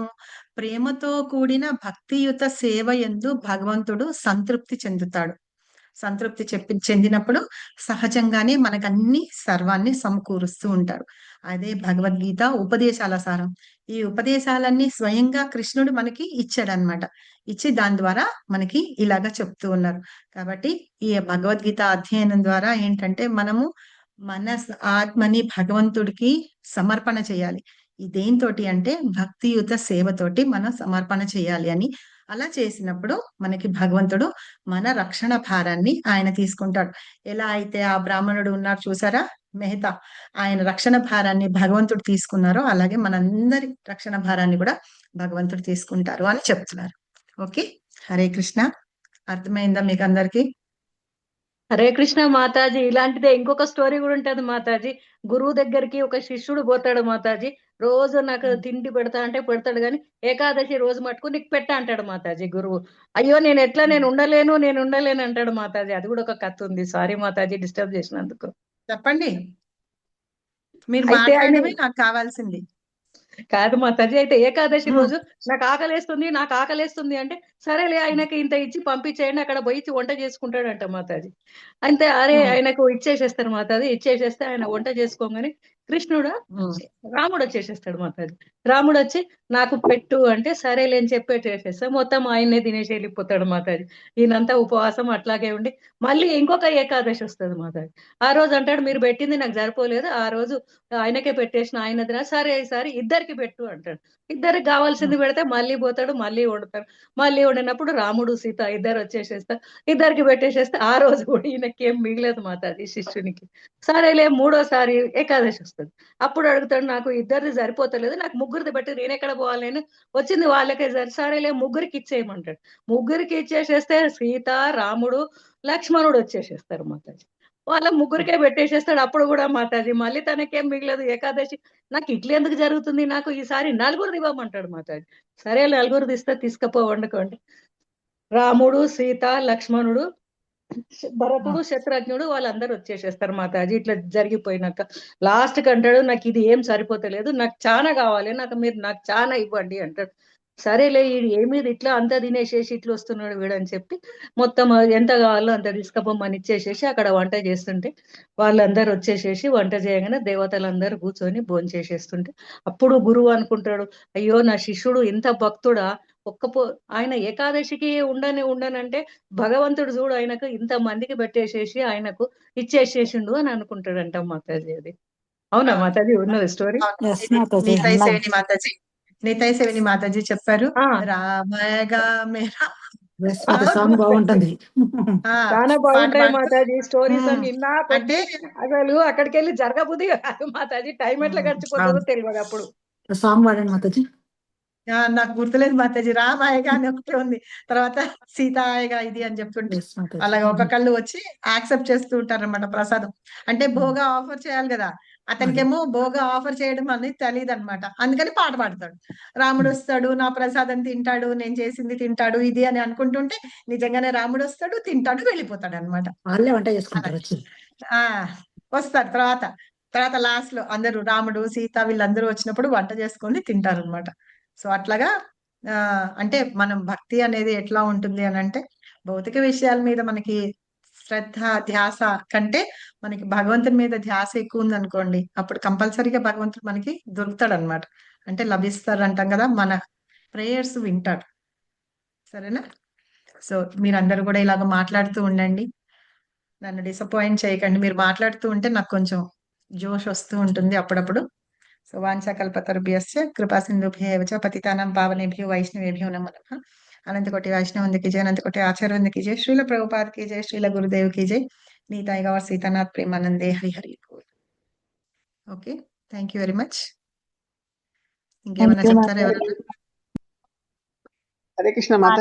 ప్రేమతో కూడిన భక్తియుత సేవ యందు భగవంతుడు సంతృప్తి చెందుతాడు. సంతృప్తి చెందినప్పుడు సహజంగానే మనకన్ని సర్వాన్ని సమకూరుస్తూ ఉంటాడు. అదే భగవద్గీత ఉపదేశాల సారం. ఈ ఉపదేశాలన్నీ స్వయంగా కృష్ణుడు మనకి ఇచ్చాడనమాట. ఇచ్చి దాని ద్వారా మనకి ఇలాగా చెప్తూ ఉన్నారు. కాబట్టి ఈ భగవద్గీత అధ్యయనం ద్వారా ఏంటంటే మనము మన ఆత్మని భగవంతుడికి సమర్పణ చేయాలి. దేంతోటి అంటే భక్తియుత సేవతోటి మనం సమర్పణ చేయాలి అని అలా చేసినప్పుడు మనకి భగవంతుడు మన రక్షణ భారాన్ని ఆయన తీసుకుంటాడు. ఎలా అయితే ఆ బ్రాహ్మణుడు ఉన్నారు చూసారా, మెహతా, ఆయన రక్షణ భారాన్ని భగవంతుడు తీసుకున్నారో అలాగే మనందరి రక్షణ భారాన్ని కూడా భగవంతుడు తీసుకుంటారు అని చెప్తున్నారు. ఓకే, హరే కృష్ణ. అర్థమైందా మీకు అందరికి? హరే కృష్ణ మాతాజీ. ఇలాంటిదే ఇంకొక స్టోరీ కూడా ఉంటది మాతాజీ. గురువు దగ్గరికి ఒక శిష్యుడు పోతాడు మాతాజీ. రోజు నాకు తిండి పెడతా అంటే పెడతాడు, కానీ ఏకాదశి రోజు మటుకు నీకు పెట్ట అంటాడు మాతాజీ గురువు. అయ్యో నేను ఉండలేను అంటాడు మాతాజీ. అది కూడా ఒక కథ ఉంది. సారీ మాతాజీ డిస్టర్బ్ చేసినందుకు. చెప్పండి, మీరు అయితే ఆయన మాట్లాడడమే నాకు కావాల్సింది. కాదు మాతాజీ, అయితే ఏకాదశి రోజు నాకు ఆకలేస్తుంది అంటే సరేలే ఆయనకి ఇంత ఇచ్చి పంపించేయండి, అక్కడ పోయి వంట చేసుకుంటాడంట మాతాజీ. అంటే అరే ఆయనకు ఇచ్చేసేస్తారు మాతాజీ. ఇచ్చేసేస్తే ఆయన వంట చేసుకోగానే కృష్ణుడు రాముడు వచ్చేసేస్తాడు మాతాజీ. రాముడు వచ్చి నాకు పెట్టు అంటే సరేలే అని చెప్పేసేస్తే మొత్తం ఆయన్నే తినేసి వెళ్ళిపోతాడు మాతాజీ. ఈయనంతా ఉపవాసం అట్లాగే ఉండి మళ్ళీ ఇంకొక ఏకాదశి వస్తుంది మాతాజీ. ఆ రోజు అంటాడు మీరు పెట్టింది నాకు సరిపోలేదు, ఆ రోజు ఆయనకే పెట్టేసిన, ఆయన తిన సరే ఈసారి ఇద్దరికి పెట్టు అంటాడు. ఇద్దరికి కావాల్సింది పెడితే మళ్ళీ పోతాడు, మళ్ళీ వండుతాడు. మళ్ళీ వండినప్పుడు రాముడు సీత ఇద్దరు వచ్చేసేస్తారు, ఇద్దరికి పెట్టేసేస్తే ఆ రోజు కూడా ఈయనకి ఏం మిగలేదు మాతాజీ శిష్యునికి. సరేలే మూడోసారి ఏకాదశి వస్తుంది. అప్పుడు అడుగుతాడు నాకు ఇద్దరిది సరిపోతలేదు, నాకు ముగ్గురిది పెట్టి నేను ఎక్కడ పోవాలని, వచ్చింది వాళ్ళకే సరేలే ముగ్గురికి ఇచ్చేయమంటాడు. ముగ్గురికి ఇచ్చేసేస్తే సీత, రాముడు, లక్ష్మణుడు వచ్చేసేస్తారు మాతాజీ. వాళ్ళ ముగ్గురికే పెట్టేసేస్తాడు. అప్పుడు కూడా మాతాజీ మళ్ళీ తనకేం మిగలేదు ఏకాదశి. నాకు ఇట్లా ఎందుకు జరుగుతుంది, నాకు ఈసారి నలుగురు ఇవ్వమంటాడు మాతాజీ. సరే నలుగురు తీసుకపో వండుకోండి. రాముడు, సీత, లక్ష్మణుడు, భరతుడు, శత్రుఘ్నుడు వాళ్ళందరూ వచ్చేసేస్తారు మాతాజీ. ఇట్లా జరిగిపోయినాక లాస్ట్ కి అంటాడు నాకు ఇది ఏం సరిపోతలేదు, నాకు చాలా కావాలి, మీరు నాకు చాలా ఇవ్వండి అంటాడు. సరేలే వీడు ఏమీ ఇట్లా అంతా తినేసేసి ఇట్లా వస్తున్నాడు వీడని చెప్పి మొత్తం ఎంత కావాలో అంత తీసుకపోమని ఇచ్చేసేసి అక్కడ వంట చేస్తుంటే వాళ్ళందరూ వచ్చేసేసి వంట చేయగానే దేవతలందరూ కూర్చొని భోంచేసేస్తుంటే అప్పుడు గురువు అనుకుంటాడు అయ్యో నా శిష్యుడు ఇంత భక్తుడా, ఆయన ఏకాదశికి ఉండనంటే భగవంతుడు చూడు ఆయనకు ఇంత మందికి పెట్టేసేసి ఆయనకు ఇచ్చేసేసిండు అని అనుకుంటాడంట మాతాజీ. అది అవునా మాతాజీ ఉన్నది స్టోరీ? నితాయ్ సేవిని మాతాజీ చెప్పారు. రామగా మేరా సాంగ్ బాగుంటుంది. చాలా బాగుంటాయి మాతాజీ స్టోరీస్ అన్ని. అంటే అసలు అక్కడికి వెళ్ళి జరగబుద్ధి కాదు మాతాజీ. టైం ఎట్లా గడిచిపోతుందో తెలియదు అప్పుడు. సాంగ్ వాడండి మాతాజీ. నాకు గుర్తులేదు మాతాజీ. రామాయగా అని ఒకటే ఉంది, తర్వాత సీతాయగా ఇది అని చెప్తుంటే అలాగే ఒక్కొక్కళ్ళు వచ్చి యాక్సెప్ట్ చేస్తూ ఉంటారు అన్నమాట ప్రసాదం. అంటే భోగా ఆఫర్ చేయాలి కదా, అతనికేమో భోగా ఆఫర్ చేయడం అనేది తెలియదు అనమాట. అందుకని పాట పాడతాడు. రాముడు వస్తాడు, నా ప్రసాదం తింటాడు, నేను చేసింది తింటాడు ఇది అని అనుకుంటుంటే నిజంగానే రాముడు వస్తాడు, తింటాడు, వెళ్ళిపోతాడు అనమాట. వాళ్ళే వంట చేసుకుంటారు వచ్చి. వస్తాడు తర్వాత లాస్ట్ లో అందరూ రాముడు, సీత వీళ్ళందరూ వచ్చినప్పుడు వంట చేసుకొని తింటారు అనమాట. సో అట్లాగా అంటే మనం భక్తి అనేది ఎట్లా ఉంటుంది అని అంటే భౌతిక విషయాల మీద మనకి శ్రద్ధ ధ్యాస కంటే మనకి భగవంతుని మీద ధ్యాస ఎక్కువ ఉంది అనుకోండి, అప్పుడు కంపల్సరీగా భగవంతుడు మనకి దొరుకుతాడు అనమాట. అంటే లభిస్తాడు అంటాం కదా, మన ప్రేయర్స్ వింటాడు. సరేనా? సో మీరందరూ కూడా ఇలాగ మాట్లాడుతూ ఉండండి, నన్ను డిసప్పాయింట్ చేయకండి. మీరు మాట్లాడుతూ ఉంటే నాకు కొంచెం జోష్ వస్తూ ఉంటుంది అప్పుడప్పుడు. సో వాంఛాకల్పతరుభ్యశ్చ కృపా సింధుభ్యేవ చ పతితానాం పావనేభ్యో వైష్ణవేభ్యో నమో నమః. అనంతకోటి వైష్ణవందకి జయ, అనంతకోటి ఆచార్యవందకి జయ, శ్రీల ప్రభుపాద్ की जय, శ్రీల గురుదేవ్ की जय, नीताई गौर सीतानाथ प्रेमानंदे हरि हरि बोल. Okay, thank you very much. ఇంకేమైనా చెప్తారా ఎవరైనా? హరే కృష్ణ మాత.